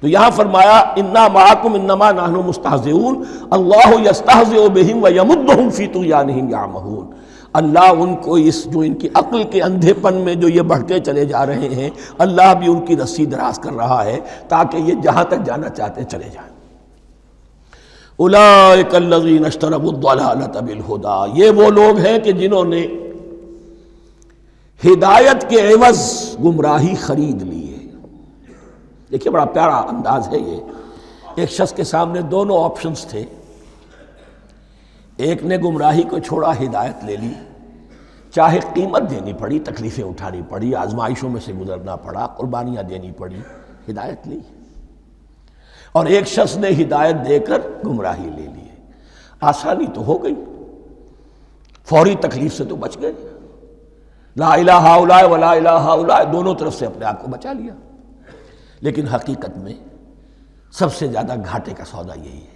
تو یہاں فرمایا انا معکم انما نحن مستہزئون، اللہ یستہزئ بہم ویمدہم فی طغیانہم یعمہون، اللہ ان کو اس جو ان کی عقل کے اندھے پن میں جو یہ بڑھتے چلے جا رہے ہیں، اللہ بھی ان کی رسی دراز کر رہا ہے تاکہ یہ جہاں تک جانا چاہتے چلے جائیں۔ اولئک الذین اشتروا الضلالۃ بالہدی، یہ وہ لوگ ہیں کہ جنہوں نے ہدایت کے عوض گمراہی خرید لی ہے۔ دیکھیے بڑا پیارا انداز ہے یہ، ایک شخص کے سامنے دونوں آپشنز تھے، ایک نے گمراہی کو چھوڑا، ہدایت لے لی، چاہے قیمت دینی پڑی، تکلیفیں اٹھانی پڑی، آزمائشوں میں سے گزرنا پڑا، قربانیاں دینی پڑی، ہدایت لی۔ اور ایک شخص نے ہدایت دے کر گمراہی لے لی ہے۔ آسانی تو ہو گئی، فوری تکلیف سے تو بچ گئے، لا الہ ہؤلاء ولا الہ ہؤلاء، دونوں طرف سے اپنے آپ کو بچا لیا۔ لیکن حقیقت میں سب سے زیادہ گھاٹے کا سودا یہی ہے،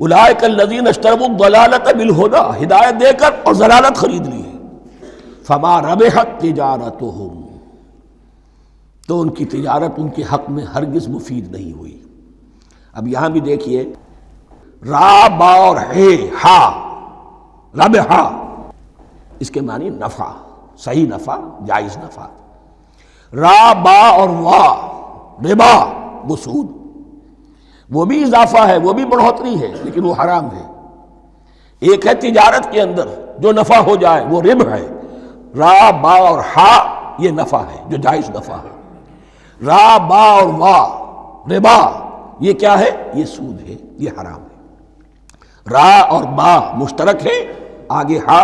اولئک الذین اشتروا الضلالۃ بالہدی، ہدایت دے کر اور ضلالت خرید لی ہے، فما ربحت تجارتہم، تو ان کی تجارت ان کے حق میں ہرگز مفید نہیں ہوئی۔ اب یہاں بھی دیکھیے، را با اور ہے ہا، ربحا، اس کے معنی نفع، صحیح نفع، جائز نفع۔ را با اور وا ربا وہ سود، وہ بھی اضافہ ہے، وہ بھی بڑھوتری ہے، لیکن وہ حرام ہے۔ ایک ہے تجارت کے اندر جو نفع ہو جائے وہ ربح ہے، را با اور ہا یہ نفع ہے جو جائز نفع ہے۔ را با اور وا ربا یہ کیا ہے؟ یہ سود ہے، یہ حرام ہے۔ را اور با مشترک ہے، آگے ہا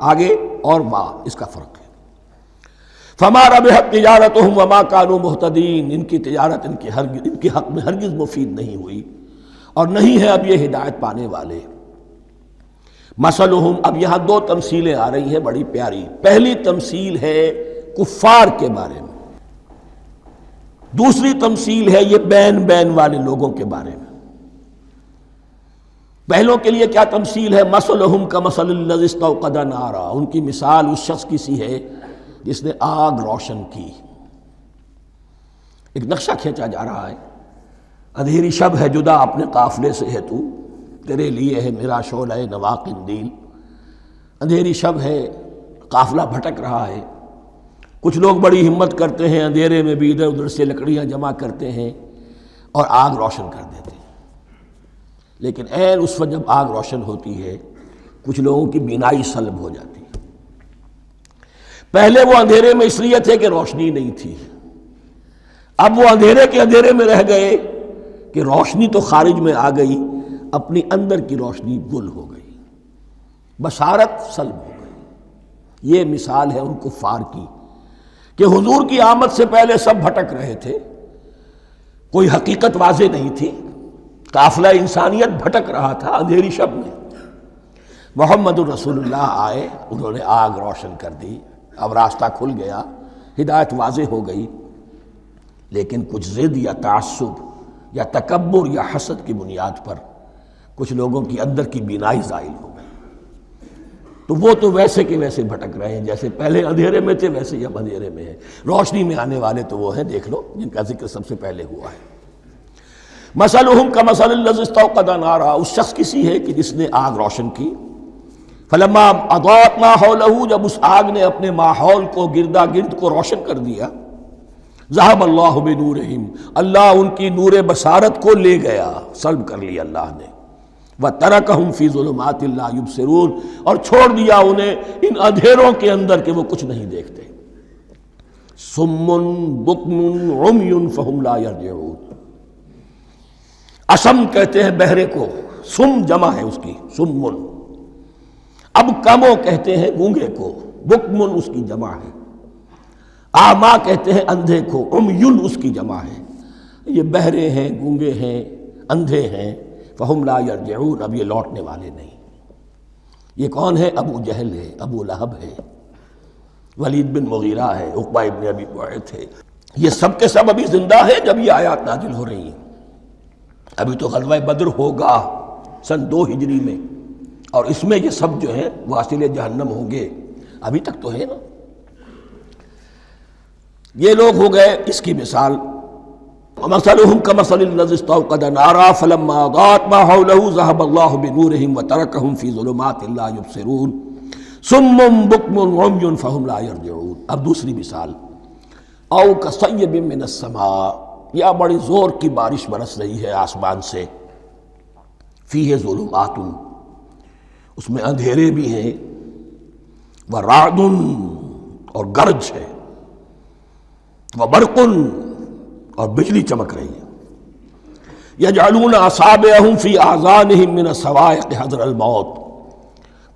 آگے اور با، اس کا فرق ہے۔ فما ربحت تجارتهم وما كانوا مهتدين، ان کی تجارت ان کے حق میں ہرگز مفید نہیں ہوئی اور نہیں ہے اب یہ ہدایت پانے والے۔ مثلہم، اب یہاں دو تمثیلیں آ رہی ہیں بڑی پیاری۔ پہلی تمثیل ہے کفار کے بارے میں، دوسری تمثیل ہے یہ بین والے لوگوں کے بارے میں۔ پہلوں کے لیے کیا تمثیل ہے؟ مثلہم کمثل الذی استوقد نارا، ان کی مثال اس شخص کی سی ہے جس نے آگ روشن کی۔ ایک نقشہ کھینچا جا رہا ہے، اندھیری شب ہے جدا اپنے قافلے سے ہے تو، تیرے لیے ہے میرا شعلہ نوا قندیل۔ اندھیری شب ہے، قافلہ بھٹک رہا ہے، کچھ لوگ بڑی ہمت کرتے ہیں، اندھیرے میں بھی ادھر ادھر سے لکڑیاں جمع کرتے ہیں اور آگ روشن کر دیتے ہیں، لیکن عین اس وقت جب آگ روشن ہوتی ہے کچھ لوگوں کی بینائی سلب ہو جاتی ہے۔ پہلے وہ اندھیرے میں اس لیے تھے کہ روشنی نہیں تھی، اب وہ اندھیرے کے اندھیرے میں رہ گئے کہ روشنی تو خارج میں آ گئی، اپنی اندر کی روشنی گل ہو گئی، بصارت سلب ہو گئی۔ یہ مثال ہے ان کفار کی کہ حضور کی آمد سے پہلے سب بھٹک رہے تھے، کوئی حقیقت واضح نہیں تھی، قافلہ انسانیت بھٹک رہا تھا اندھیری شب میں۔ محمد الرسول اللہ آئے، انہوں نے آگ روشن کر دی، اب راستہ کھل گیا، ہدایت واضح ہو گئی، لیکن کچھ ضد یا تعصب یا تکبر یا حسد کی بنیاد پر کچھ لوگوں کی اندر کی بینائی زائل ہو گئی، تو وہ تو ویسے کے ویسے بھٹک رہے ہیں، جیسے پہلے اندھیرے میں تھے ویسے ہی اب اندھیرے میں ہیں۔ روشنی میں آنے والے تو وہ ہیں، دیکھ لو جن کا ذکر سب سے پہلے ہوا ہے۔ مثلہم کمثل الذی استوقد نارا، اس شخص کی سی ہے کہ جس نے آگ روشن کی۔ فلما اضاءت ما حولہ، جب اس آگ نے اپنے ماحول کو گردا گرد کو روشن کر دیا، ذہب اللہ بنورہم، اللہ ان کی نور بصارت کو لے گیا، سلب کر لیا اللہ نے۔ وترکہم فی ظلمات لا یبصرون، اور چھوڑ دیا انہیں ان اندھیروں کے اندر کہ وہ کچھ نہیں دیکھتے۔ صم بکم عمی فہم لا یرجعون، اسم کہتے ہیں بہرے کو، سم جمع ہے اس کی، سمن۔ اب کمو کہتے ہیں گونگے کو، بکمن اس کی جمع ہے۔ آما کہتے ہیں اندھے کو، عمیون اس کی جمع ہے۔ یہ بہرے ہیں، گونگے ہیں، اندھے ہیں، فہم لا یرجعون، اب یہ لوٹنے والے نہیں۔ یہ کون ہے؟ ابو جہل ہے، ابو لہب ہے، ولید بن مغیرہ ہے، عقبہ ابن ابی معیط ہے، یہ سب کے سب ابھی زندہ ہیں جب یہ آیات نازل ہو رہی ہیں۔ ابھی تو غزوہ بدر ہوگا سن 2 ہجری میں، اور اس میں یہ سب جو ہیں واصل جہنم ہوں گے، ابھی تک تو ہے نا۔ یہ لوگ ہو گئے اس کی مثال۔ وَمَثَلُهُمْ كَمَثَلِ الَّذِي اسْتَوْقَدَ نَارًا فَلَمَّا أَضَاءَتْ مَا حَوْلَهُ ذَهَبَ اللَّهُ بِنُورِهِمْ وَتَرَكَهُمْ فِي ظُلُمَاتٍ لَا يُبْصِرُونَ صُمٌّ بُكْمٌ عُمْيٌ فَهُمْ لَا يَرْجِعُونَ۔ اب دوسری مثال، أَوْ كَصَيِّبٍ مِّنَ السَّمَاءِ، یا بڑی زور کی بارش برس رہی ہے آسمان سے، فِيهِ ظُلُمَاتٌ، اس میں اندھیرے بھی ہیں، وَرَعْدٌ اور گرج ہے، وَبَرْقٌ اور بجلی چمک رہی ہے، یجعلون اصابعہم فی اذانہم من الصواعق حذر الموت،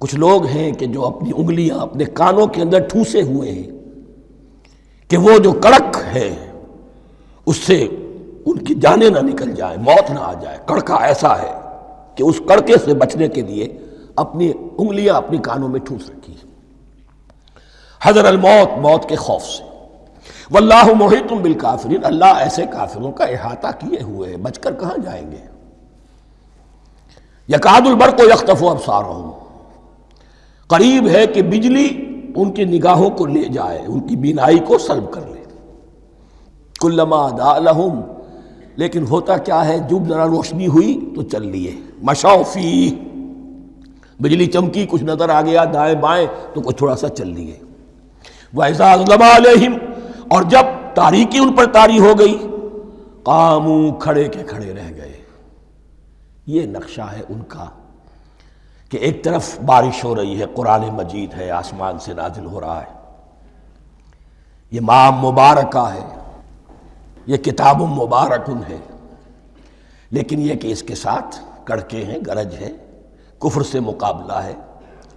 کچھ لوگ ہیں کہ جو اپنی انگلیاں اپنے کانوں کے اندر ٹھوسے ہوئے ہیں کہ وہ جو کڑک ہے اس سے ان کی جانیں نہ نکل جائیں، موت نہ آ جائے۔ کڑکا ایسا ہے کہ اس کڑکے سے بچنے کے لیے اپنی انگلیاں اپنی کانوں میں ٹھوس رکھی ہیں، حذر الموت، موت کے خوف سے۔ واللہ محیط بالکافرین، اللہ ایسے کافروں کا احاطہ کیے ہوئے ہیں، بچ کر کہاں جائیں گے۔ یکاد البرق یخطف ابصارہم، قریب ہے کہ بجلی ان کی نگاہوں کو لے جائے، ان کی بینائی کو سلب کر لے۔ کلما اضاء لہم، لیکن ہوتا کیا ہے، جب ذرا روشنی ہوئی تو چل لیے، مشوا فیہ، بجلی چمکی، کچھ نظر آ گیا دائیں بائیں تو کچھ تھوڑا سا چل لیے۔ وَإِذَا أَظْلَمَ عَلَيْهِمْ، اور جب تاریکی ان پر طاری ہو گئی، قاموا، کھڑے کے کھڑے رہ گئے۔ یہ نقشہ ہے ان کا کہ ایک طرف بارش ہو رہی ہے، قرآن مجید ہے، آسمان سے نازل ہو رہا ہے، یہ ماہ مبارکہ ہے، یہ کتاب مبارکن ہے، لیکن یہ کہ اس کے ساتھ کڑکے ہیں، گرج ہے، کفر سے مقابلہ ہے،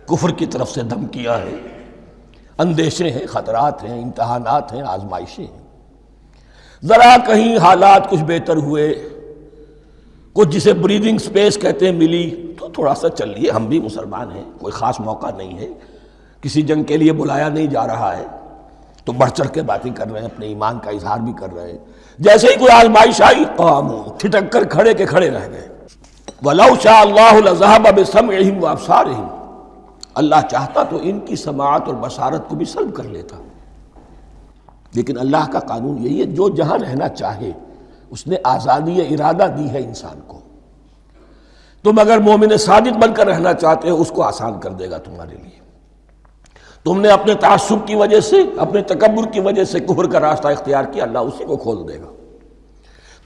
کفر کی طرف سے دھمکیاں ہیں، اندیشے ہیں، خطرات ہیں، امتحانات ہیں، آزمائشیں ہیں۔ ذرا کہیں حالات کچھ بہتر ہوئے، کچھ جسے بریدنگ سپیس کہتے ہیں ملی، تو تھوڑا سا چل لیے، ہم بھی مسلمان ہیں، کوئی خاص موقع نہیں ہے، کسی جنگ کے لیے بلایا نہیں جا رہا ہے، تو بڑھ چڑھ کے باتیں کر رہے ہیں، اپنے ایمان کا اظہار بھی کر رہے ہیں۔ جیسے ہی کوئی آزمائش آئی، قاموا، ٹھٹک کر کھڑے کے کھڑے رہ گئے۔ وَلَوْ شَاءَ اللَّهُ لَذَهَبَ بِسَمْعِهِمْ وَأَبْصَارِهِمْ، اللہ چاہتا تو ان کی سماعت اور بصارت کو بھی سلب کر لیتا، لیکن اللہ کا قانون یہی ہے، جو جہاں رہنا چاہے اس نے آزادی ارادہ دی ہے انسان کو۔ تم اگر مومن صادق بن کر رہنا چاہتے ہو، اس کو آسان کر دے گا تمہارے لیے۔ تم نے اپنے تعصب کی وجہ سے، اپنے تکبر کی وجہ سے کفر کا راستہ اختیار کیا، اللہ اسی کو کھول دے گا۔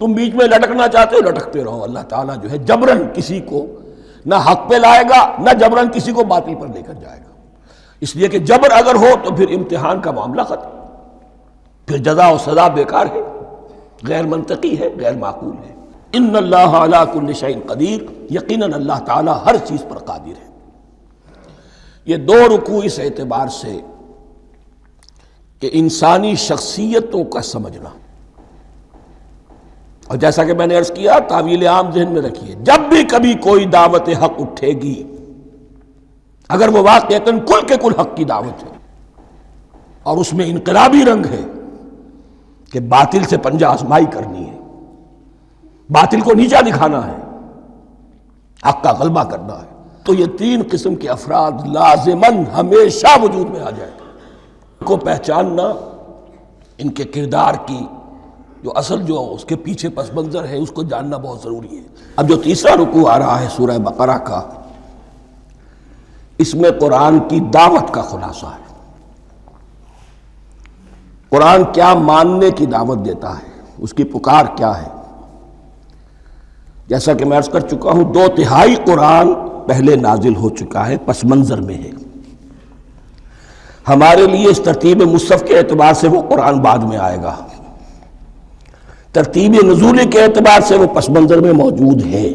تم بیچ میں لٹکنا چاہتے ہو، لٹکتے رہو، اللہ تعالیٰ جو ہے جبرن کسی کو نہ حق پہ لائے گا، نہ جبرن کسی کو باطل پر لے کر جائے گا، اس لیے کہ جبر اگر ہو تو پھر امتحان کا معاملہ ختم، پھر جزا و سزا بیکار ہے، غیر منطقی ہے، غیر معقول ہے۔ ان اللہ علی کل شیء قدیر، یقیناً اللہ تعالیٰ ہر چیز پر قادر ہے۔ یہ دو رکوع اس اعتبار سے کہ انسانی شخصیتوں کا سمجھنا، اور جیسا کہ میں نے عرض کیا، تعویل عام ذہن میں رکھیے، جب بھی کبھی کوئی دعوت حق اٹھے گی، اگر وہ واقعتاً کل کے کل حق کی دعوت ہے اور اس میں انقلابی رنگ ہے کہ باطل سے پنجہ آزمائی کرنی ہے، باطل کو نیچا دکھانا ہے، حق کا غلبہ کرنا ہے، تو یہ تین قسم کے افراد لازماً ہمیشہ وجود میں آ جائیں گے۔ ان کو پہچاننا، ان کے کردار کی جو اصل جو اس کے پیچھے پس منظر ہے، اس کو جاننا بہت ضروری ہے۔ اب جو تیسرا رکوع آ رہا ہے سورہ بقرہ کا، اس میں قرآن کی دعوت کا خلاصہ ہے۔ قرآن کیا ماننے کی دعوت دیتا ہے، اس کی پکار کیا ہے۔ جیسا کہ میں عرض کر چکا ہوں، 2/3 قرآن پہلے نازل ہو چکا ہے، پس منظر میں ہے۔ ہمارے لیے اس ترتیب مصحف کے اعتبار سے وہ قرآن بعد میں آئے گا، ترتیب نزول کے اعتبار سے وہ پس منظر میں موجود ہے،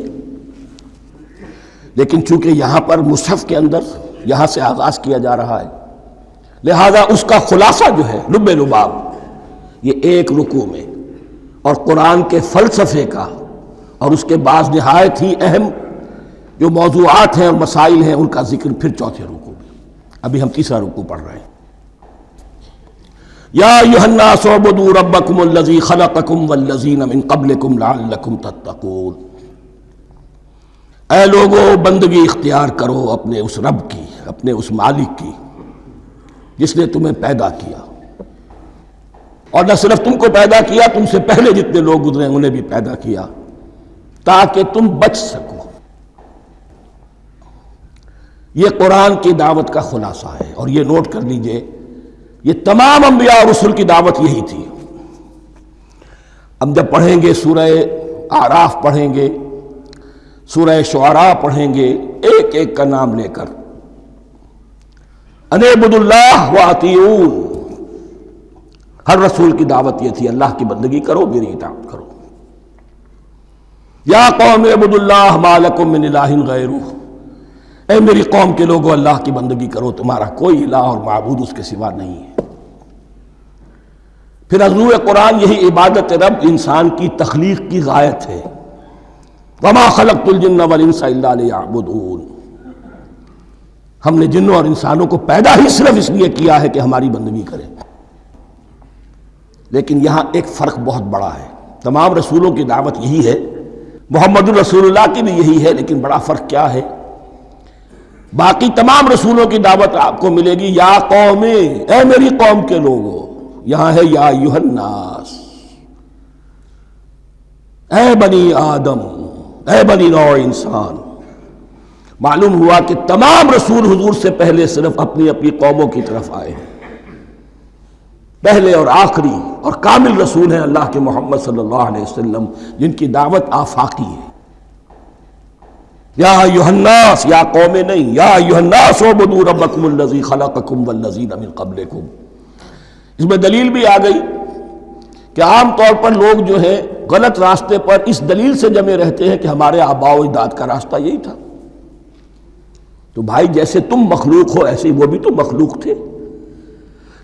لیکن چونکہ یہاں پر مصحف کے اندر یہاں سے آغاز کیا جا رہا ہے، لہذا اس کا خلاصہ جو ہے لب لباب، یہ ایک رکوع میں، اور قرآن کے فلسفے کا اور اس کے بعض نہایت ہی اہم جو موضوعات ہیں اور مسائل ہیں، ان کا ذکر پھر چوتھے رکوع میں۔ ابھی ہم تیسرا رکوع پڑھ رہے ہیں۔ یا ایھا الناس اعبدوا ربکم الذی خلقکم والذین من قبلکم لعلکم تتقون، اے لوگو بندگی اختیار کرو اپنے اس رب کی، اپنے اس مالک کی جس نے تمہیں پیدا کیا، اور نہ صرف تم کو پیدا کیا، تم سے پہلے جتنے لوگ گزرے انہیں بھی پیدا کیا تاکہ تم بچ سکو۔ یہ قرآن کی دعوت کا خلاصہ ہے، اور یہ نوٹ کر لیجئے، یہ تمام انبیاء اور رسل کی دعوت یہی تھی۔ ہم جب پڑھیں گے سورہ اعراف پڑھیں گے، سورہ شعراء پڑھیں گے، ایک ایک کا نام لے کر، ان اعبدوا اللہ واطیعون، ہر رسول کی دعوت یہ تھی، اللہ کی بندگی کرو، میری اطاعت کرو۔ یا قوم اعبدوا اللہ ما لکم من الہ غیرہ، اے میری قوم کے لوگوں اللہ کی بندگی کرو، تمہارا کوئی الہ اور معبود اس کے سوا نہیں ہے۔ پھر عضو قرآن یہی عبادت رب انسان کی تخلیق کی غایت ہے، وما خلقت الجن والانس الا لیعبدون، ہم نے جنوں اور انسانوں کو پیدا ہی صرف اس لیے کیا ہے کہ ہماری بندگی کریں۔ لیکن یہاں ایک فرق بہت بڑا ہے، تمام رسولوں کی دعوت یہی ہے، محمد الرسول اللہ کی بھی یہی ہے، لیکن بڑا فرق کیا ہے؟ باقی تمام رسولوں کی دعوت آپ کو ملے گی یا قوم، اے میری قوم کے لوگوں، یہاں ہے یا ایھا الناس، اے بنی آدم، اے بنی نوع انسان، معلوم ہوا کہ تمام رسول حضور سے پہلے صرف اپنی اپنی قوموں کی طرف آئے ہیں، پہلے اور آخری اور کامل رسول ہیں اللہ کے محمد صلی اللہ علیہ وسلم، جن کی دعوت آفاقی ہے۔ یا ایھا الناس، یا قوم نہیں، یا ایھا الناس اعبدوا ربکم الذی خلقکم والذین من قبلکم۔ اس میں دلیل بھی آ گئی کہ عام طور پر لوگ جو ہے غلط راستے پر اس دلیل سے جمے رہتے ہیں کہ ہمارے آباء و اجداد کا راستہ یہی تھا۔ تو بھائی جیسے تم مخلوق ہو ایسے ہی وہ بھی تو مخلوق تھے،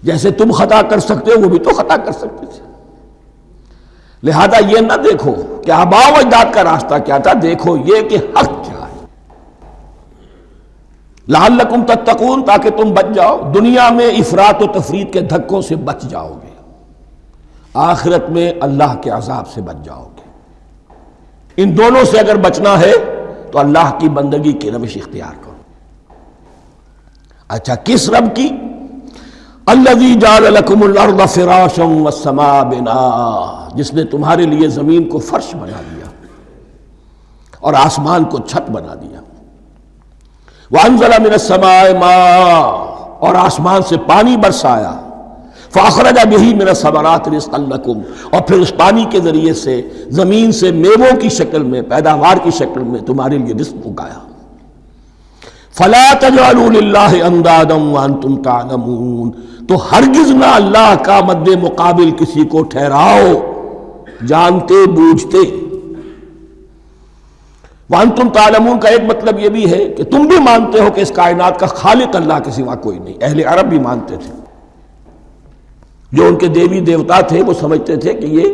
جیسے تم خطا کر سکتے ہو وہ بھی تو خطا کر سکتے تھے۔ لہذا یہ نہ دیکھو کہ آباء و اجداد کا راستہ کیا تھا، دیکھو یہ کہ حق کیا ہے، لعلکم تتقون، تاکہ تم بچ جاؤ، دنیا میں افراط و تفریط کے دھکوں سے بچ جاؤ گے، آخرت میں اللہ کے عذاب سے بچ جاؤ گے۔ ان دونوں سے اگر بچنا ہے تو اللہ کی بندگی کی روش اختیار کرو۔ اچھا، کس رب کی؟ الذی جعل لکم الارض فراشا والسماء بناء، جس نے تمہارے لیے زمین کو فرش بنا دیا اور آسمان کو چھت بنا دیا۔ وانزل من السماء ماء، اور آسمان سے پانی برسایا۔ فاخرج بہ من الثمرات رزقا لکم، اور پھر اس پانی کے ذریعے سے زمین سے میووں کی شکل میں، پیداوار کی شکل میں تمہارے لیے رزق اگایا۔ فلا تجعلوا للہ اندادا وانتم تعلمون، تو ہرگز نہ اللہ کا مد مقابل کسی کو ٹھہراؤ جانتے بوجھتے۔ وانتم تعلمون کا ایک مطلب یہ بھی ہے کہ تم بھی مانتے ہو کہ اس کائنات کا خالق اللہ کے سوا کوئی نہیں۔ اہل عرب بھی مانتے تھے، جو ان کے دیوی دیوتا تھے وہ سمجھتے تھے کہ یہ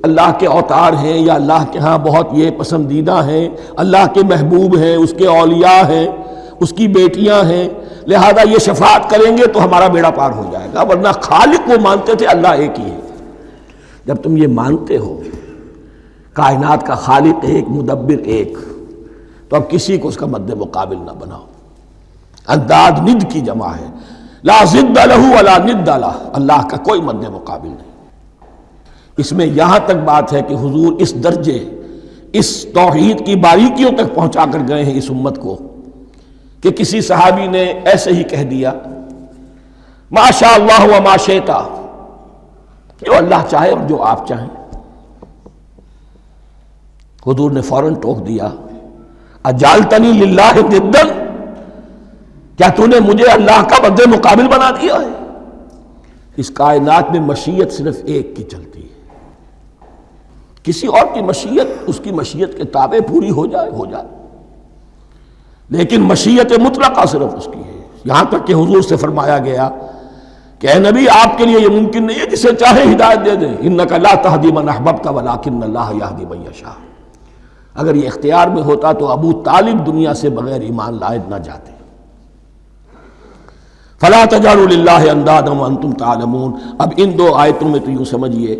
اللہ کے اوتار ہیں یا اللہ کے ہاں بہت یہ پسندیدہ ہیں، اللہ کے محبوب ہیں، اس کے اولیاء ہیں، اس کی بیٹیاں ہیں، لہذا یہ شفاعت کریں گے تو ہمارا بیڑا پار ہو جائے گا، ورنہ خالق وہ مانتے تھے اللہ ایک ہی ہے۔ جب تم یہ مانتے ہو کائنات کا خالق ایک، مدبر ایک، تو اب کسی کو اس کا مد مقابل نہ بناؤ۔ انداد ند کی جمع ہے، لا ضد لہ ولا ند لہ، اللہ کا کوئی مد مقابل نہیں۔ اس میں یہاں تک بات ہے کہ حضور اس درجے، اس توحید کی باریکیوں تک پہنچا کر گئے ہیں اس امت کو کہ کسی صحابی نے ایسے ہی کہہ دیا ما شاء اللہ و ما شئت، جو اللہ چاہے اور جو آپ چاہیں۔ حضور نے فوراً ٹوک دیا اجعلتنی للہ ندا، کیا تو نے مجھے اللہ کا مد مقابل بنا دیا ہے؟ اس کائنات میں مشیت صرف ایک کی چلتی ہے، کسی اور کی مشیت اس کی مشیت کے تابع پوری ہو جائے ہو جائے، لیکن مشیت مطلقہ صرف اس کی ہے۔ یہاں تک کہ حضور سے فرمایا گیا کہ اے نبی آپ کے لیے یہ ممکن نہیں ہے جسے چاہے ہدایت دے دیں، انک لا تہدی من احببت ولکن اللہ یہدی من یشاء۔ اگر یہ اختیار میں ہوتا تو ابو طالب دنیا سے بغیر ایمان لائے نہ جاتے۔ فلا تجعلوا للہ اندادا وانتم تعلمون۔ اب ان دو آیتوں میں تو یوں سمجھیے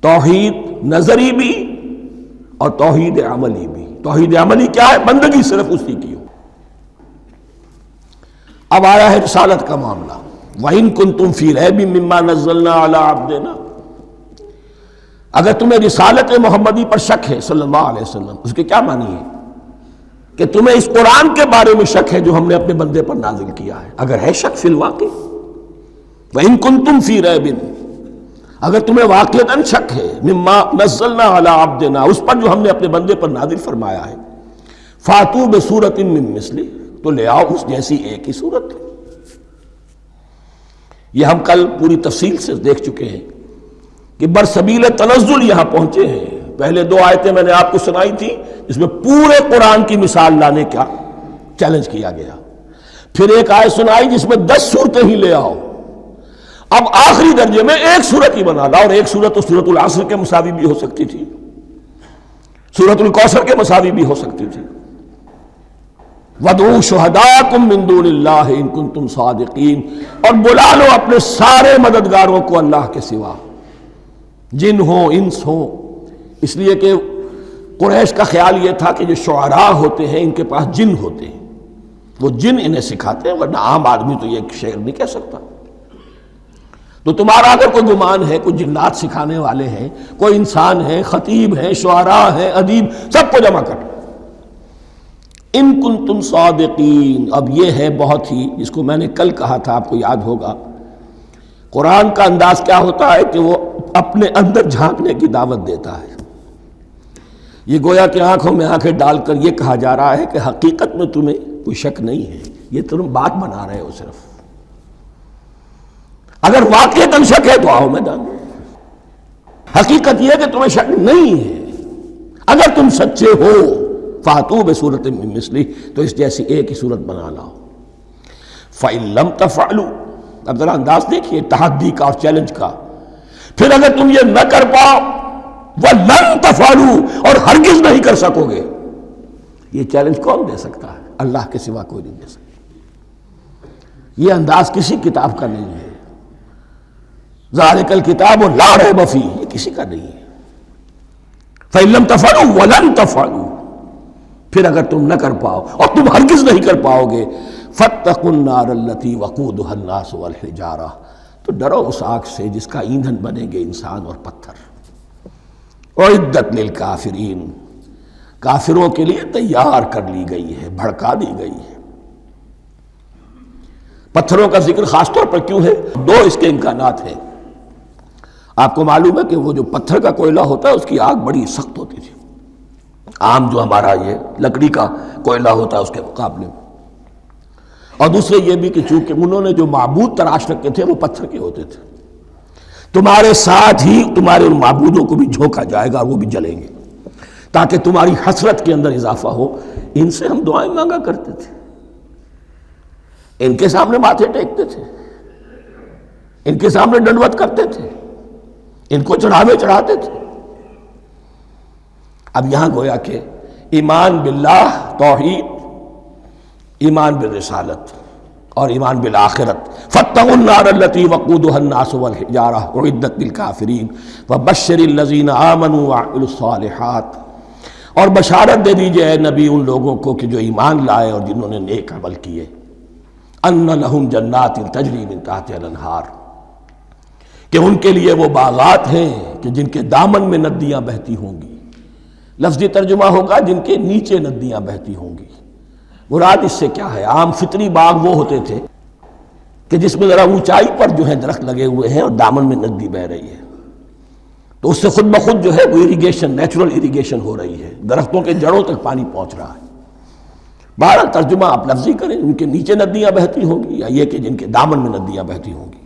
توحید نظری بھی اور توحید عملی بھی۔ توحید عملی کیا ہے؟ بندگی صرف اسی کی ہو۔ اب آیا ہے رسالت کا معاملہ، وَإِن كُنتُمْ فِي رَيْبٍ مِّمَّا نَزَّلْنَا عَلَىٰ عَبْدِنَا، اگر تمہیں رسالت محمدی پر شک ہے صلی اللہ علیہ وسلم، اس کے کیا معنی ہے؟ کہ تمہیں اس قرآن کے بارے میں شک ہے جو ہم نے اپنے بندے پر نازل کیا ہے۔ اگر ہے شک فی الواقع، وَإِن كُنتُمْ فِي رَيْبٍ، اگر تمہیں واقعتاً شک ہے مما نزلنا علی عبدنا، اس پر جو ہم نے اپنے بندے پر نازل فرمایا ہے، فاتوا بسورۃ من مثلہ، تو لے آؤ اس جیسی ایک ہی صورت۔ یہ ہم کل پوری تفصیل سے دیکھ چکے ہیں کہ برسبیل تنزل یہاں پہنچے ہیں۔ پہلے دو آیتیں میں نے آپ کو سنائی تھی جس میں پورے قرآن کی مثال لانے کا چیلنج کیا گیا، پھر ایک آیت سنائی جس میں 10 صورتیں ہی لے آؤ، اب آخری درجے میں ایک صورت ہی بنا لا، اور ایک صورت تو سورۃ العصر کے مساوی بھی ہو سکتی تھی، سورۃ الکوثر کے مساوی بھی ہو سکتی تھی۔ وَادْعُوا شُهَدَاءَكُم مِّن دُونِ اللَّهِ إِن كُنتُمْ صَادِقِينَ، اور بلا لو اپنے سارے مددگاروں کو اللہ کے سوا، جن ہوں انس ہوں۔ اس لیے کہ قریش کا خیال یہ تھا کہ جو شعراء ہوتے ہیں ان کے پاس جن ہوتے ہیں، وہ جن انہیں سکھاتے ہیں، ورنہ عام آدمی تو یہ شعر نہیں کہہ سکتا۔ تو تمہارا اگر کوئی گمان ہے کوئی جنات سکھانے والے ہیں، کوئی انسان ہے، خطیب ہیں، شعراء ہیں، ادیب، سب کو جمع کر، ان کنتم صادقین. اب یہ ہے بہت ہی، جس کو میں نے کل کہا تھا، آپ کو یاد ہوگا، قرآن کا انداز کیا ہوتا ہے کہ وہ اپنے اندر جھانکنے کی دعوت دیتا ہے. یہ گویا کہ آنکھوں میں آنکھیں ڈال کر یہ کہا جا رہا ہے کہ حقیقت میں تمہیں کوئی شک نہیں ہے، یہ تم بات بنا رہے ہو صرف. اگر واقعتاً شک ہے تو آؤ میدان میں. حقیقت یہ ہے کہ تمہیں شک نہیں ہے. اگر تم سچے ہو فاتوا بسورۃ من مثلہ، تو اس جیسی ایک ہی صورت بنا لاؤ. فإن لم تفعلوا، اب ذرا انداز دیکھیے تحدی کا اور چیلنج کا. پھر اگر تم یہ نہ کر پاؤ، وَلَن تَفْعَلُوا، اور ہرگز نہیں کر سکو گے. یہ چیلنج کون دے سکتا ہے؟ اللہ کے سوا کوئی نہیں دے سکتا. یہ انداز کسی کتاب کا نہیں ہے. ذَلِكَ الْكِتَابُ لَا رَيْبَ فِيهِ، یہ کسی کا نہیں ہے. فَإِن لَمْ تَفْعَلُوا وَلَن تَفْعَلُوا، پھر اگر تم نہ کر پاؤ اور تم ہرگز نہیں کر پاؤ گے، فَاتَّقُوا النَّارَ الَّتِي وَقُودُهَا النَّاسُ وَالْحِجَارَةُ، تو ڈرو اس آگ سے جس کا ایندھن بنیں گے انسان اور پتھر. اعدت للکافرین، کافروں کے لیے تیار کر لی گئی ہے، بھڑکا دی گئی ہے. پتھروں کا ذکر خاص طور پر کیوں ہے؟ دو اس کے امکانات ہیں. آپ کو معلوم ہے کہ وہ جو پتھر کا کوئلہ ہوتا ہے اس کی آگ بڑی سخت ہوتی تھی، عام جو ہمارا یہ لکڑی کا کوئلہ ہوتا ہے اس کے مقابلے میں. اور دوسرے یہ بھی کہ چونکہ انہوں نے جو معبود تراش رکھے تھے وہ پتھر کے ہوتے تھے، تمہارے ساتھ ہی تمہارے ان معبودوں کو بھی جھونکا جائے گا اور وہ بھی جلیں گے، تاکہ تمہاری حسرت کے اندر اضافہ ہو. ان سے ہم دعائیں مانگا کرتے تھے، ان کے سامنے ماتھے ٹیکتے تھے، ان کے سامنے ڈنڈوت کرتے تھے، ان کو چڑھاوے چڑھاتے تھے. اب یہاں گویا کہ ایمان باللہ، توحید، ایمان بالرسالت اور ایمان بالآخرت. فاتقوا النار التي وقودها الناس والحجارة اعدت للكافرین وبشر الذین آمنوا وعملوا الصالحات، اور بشارت دے دیجئے اے نبی ان لوگوں کو کہ جو ایمان لائے اور جنہوں نے نیک عمل کیے. ان لہم جنات تجری من تحتها الانہار، کہ ان کے لیے وہ باغات ہیں کہ جن کے دامن میں ندیاں بہتی ہوں گی. لفظی ترجمہ ہوگا جن کے نیچے ندیاں بہتی ہوں گی. مراد اس سے کیا ہے؟ عام فطری باغ وہ ہوتے تھے کہ جس میں ذرا اونچائی پر جو ہے درخت لگے ہوئے ہیں اور دامن میں ندی بہہ رہی ہے، تو اس سے خود بخود جو ہے وہ اریگیشن، نیچرل اریگیشن ہو رہی ہے، درختوں کے جڑوں تک پانی پہنچ رہا ہے. بہرحال ترجمہ آپ لفظی کریں، ان کے نیچے ندیاں بہتی ہوں گی یا یہ کہ جن کے دامن میں ندیاں بہتی ہوں گی.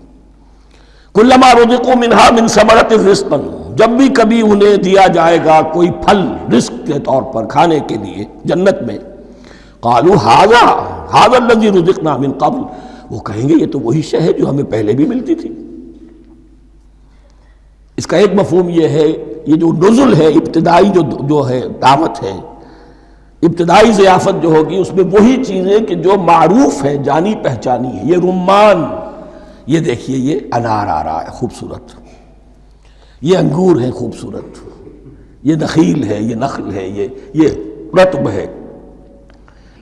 کلما رزقوا منہا من ثمرۃ رزقا، جب بھی کبھی انہیں دیا جائے گا کوئی پھل رزق کے طور پر کھانے کے لیے جنت میں، قالوا ھذا الذی رزقنا من قبل، وہ کہیں گے یہ تو وہی شے ہے جو ہمیں پہلے بھی ملتی تھی. اس کا ایک مفہوم یہ ہے، یہ جو نزل ہے، ابتدائی جو ہے دعوت ہے، ابتدائی ضیافت جو ہوگی اس میں وہی چیزیں کہ جو معروف ہے، جانی پہچانی ہے. یہ رمان، یہ دیکھیے یہ انار آ رہا ہے خوبصورت، یہ انگور ہے خوبصورت، یہ نخیل ہے، یہ نخل ہے، یہ رطب ہے،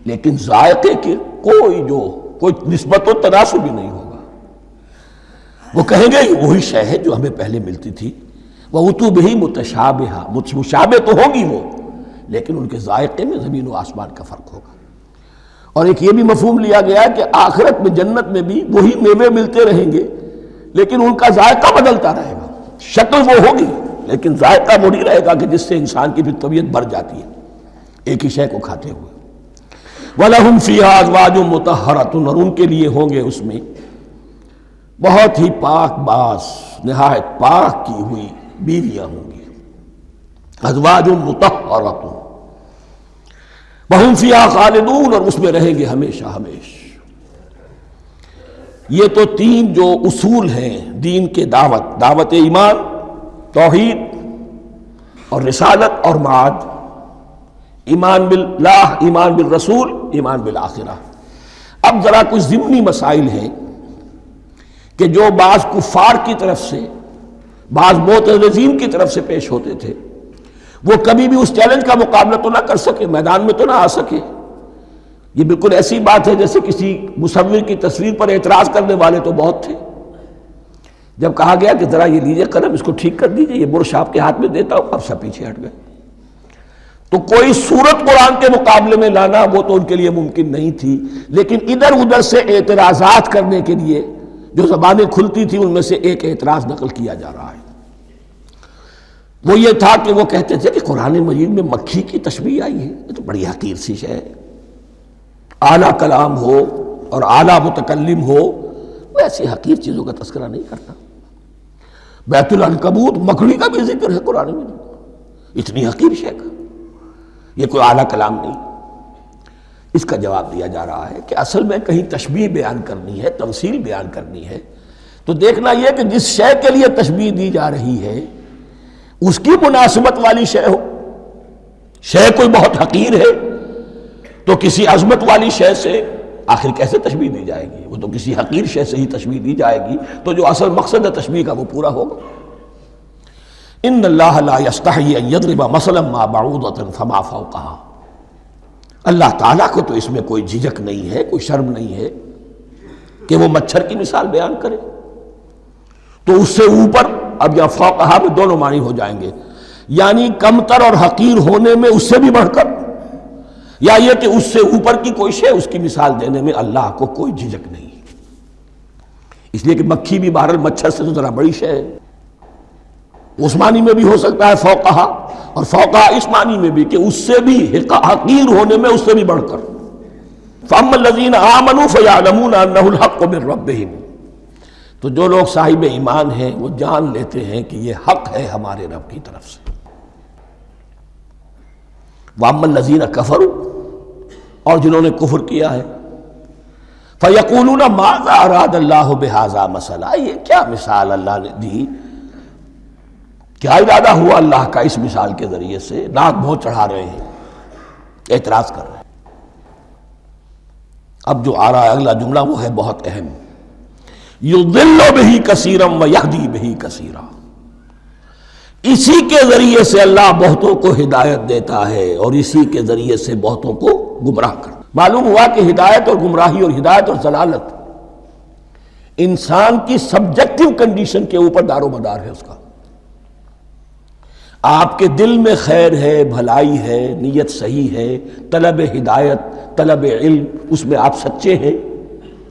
لیکن ذائقے کی کوئی نسبت و تناسب بھی نہیں ہوگا. وہ کہیں گے یہ وہی شے ہے جو ہمیں پہلے ملتی تھی. وَأُتُوا بِهِ مُتَشَابِهًا، مشابہ تو ہوگی وہ، لیکن ان کے ذائقے میں زمین و آسمان کا فرق ہوگا. اور ایک یہ بھی مفہوم لیا گیا کہ آخرت میں جنت میں بھی وہی میوے ملتے رہیں گے، لیکن ان کا ذائقہ بدلتا رہے گا. شکل وہ ہوگی لیکن ذائقہ وہ نہیں رہے گا کہ جس سے انسان کی بھی طبیعت بڑھ جاتی ہے ایک ہی شے کو کھاتے ہوئے. وَلَهُمْ فِيهَا أَزْوَاجٌ مُطَهَّرَةٌ، اور ان کے لیے ہوں گے اس میں بہت ہی پاک باز، نہایت پاک کی ہوئی بیویاں ہوں گی. أَزْوَاجٌ مُطَهَّرَةٌ وَهُمْ فِيهَا خَالِدُونَ، اور اس میں رہیں گے ہمیشہ ہمیش. یہ تو تین جو اصول ہیں دین کے دعوت ایمان، توحید اور رسالت اور معاد، ایمان باللہ، ایمان بالرسول، ایمان بالآخرہ. اب ذرا کچھ ضمنی مسائل ہیں کہ جو بعض کفار کی طرف سے، بعض معترضین کی طرف سے پیش ہوتے تھے، وہ کبھی بھی اس چیلنج کا مقابلہ تو نہ کر سکے، میدان میں تو نہ آ سکے. یہ بالکل ایسی بات ہے جیسے کسی مصور کی تصویر پر اعتراض کرنے والے تو بہت تھے. جب کہا گیا کہ ذرا یہ لیجئے قلم، اس کو ٹھیک کر دیجئے، یہ برش آپ کے ہاتھ میں دیتا ہوں، اب سب پیچھے ہٹ گئے. تو کوئی صورت قرآن کے مقابلے میں لانا وہ تو ان کے لیے ممکن نہیں تھی، لیکن ادھر ادھر سے اعتراضات کرنے کے لیے جو زبانیں کھلتی تھی ان میں سے ایک اعتراض نقل کیا جا رہا ہے۔ وہ یہ تھا کہ وہ کہتے تھے کہ قرآن مجید میں مکھی کی تشبیہ آئی ہے، یہ تو بڑی حقیر سی شے ہے، اعلیٰ کلام ہو اور اعلیٰ متکلم ہو وہ ایسی حقیر چیزوں کا تذکرہ نہیں کرتا۔ بیت العنکبوت مکڑی کا بھی ذکر ہے قرآن میں، اتنی حقیر شے کا، یہ کوئی اعلیٰ کلام نہیں۔ اس کا جواب دیا جا رہا ہے کہ اصل میں کہیں تشبیہ بیان کرنی ہے، تمثیل بیان کرنی ہے تو دیکھنا یہ کہ جس شے کے لیے تشبیہ دی جا رہی ہے اس کی مناسبت والی شے ہو۔ شے کوئی بہت حقیر ہے تو کسی عظمت والی شے سے آخر کیسے تشبیہ دی جائے گی؟ وہ تو کسی حقیر شے سے ہی تشبیہ دی جائے گی تو جو اصل مقصد ہے تشبیہ کا وہ پورا ہوگا۔ ان اللہ لا یستحیی ان یضرب مثلا ما بعوضۃ فما فوقہا، اللہ تعالیٰ کو تو اس میں کوئی جھجک نہیں ہے، کوئی شرم نہیں ہے کہ وہ مچھر کی مثال بیان کرے، تو اس سے اوپر، اب یا فوقہا میں دونوں معنی ہو جائیں گے، یعنی کمتر اور حقیر ہونے میں اس سے بھی بڑھ کر، یا یہ کہ اس سے اوپر کی کوئی شے اس کی مثال دینے میں اللہ کو کوئی جھجک نہیں، اس لیے کہ مکھی بھی بہرحال مچھر سے تو ذرا بڑی شے ہے۔ اس معنی میں بھی ہو سکتا ہے فوقہا، اور فوقہا اس معنی میں بھی کہ اس سے بھی حقیر ہونے میں اس سے بھی بڑھ کر۔ فَأَمَّا الَّذِينَ آمَنُوا فَيَعْلَمُونَ أَنَّهُ الْحَقُّ مِن رَّبِّهِمْ، تو جو لوگ صاحب ایمان ہیں وہ جان لیتے ہیں کہ یہ حق ہے ہمارے رب کی طرف سے۔ وَأَمَّا الَّذِينَ كَفَرُوا، اور جنہوں نے کفر کیا ہے، فَيَقُولُونَ مَاذَا أَرَادَ اللَّهُ بِهَذَا مَثَلًا، یہ کیا مثال اللہ نے دی، کیا ارادہ ہوا اللہ کا اس مثال کے ذریعے سے، ناک منہ چڑھا رہے ہیں، اعتراض کر رہے ہیں۔ اب جو آ رہا ہے اگلا جملہ وہ ہے بہت اہم، یضل بہ کثیرا ویہدی بہ کثیرا، اسی کے ذریعے سے اللہ بہتوں کو ہدایت دیتا ہے اور اسی کے ذریعے سے بہتوں کو گمراہ کرتا۔ معلوم ہوا کہ ہدایت اور گمراہی اور ہدایت اور ضلالت انسان کی سبجیکٹو کنڈیشن کے اوپر دار و مدار ہے اس کا۔ آپ کے دل میں خیر ہے، بھلائی ہے، نیت صحیح ہے، طلب ہدایت، طلب علم، اس میں آپ سچے ہیں،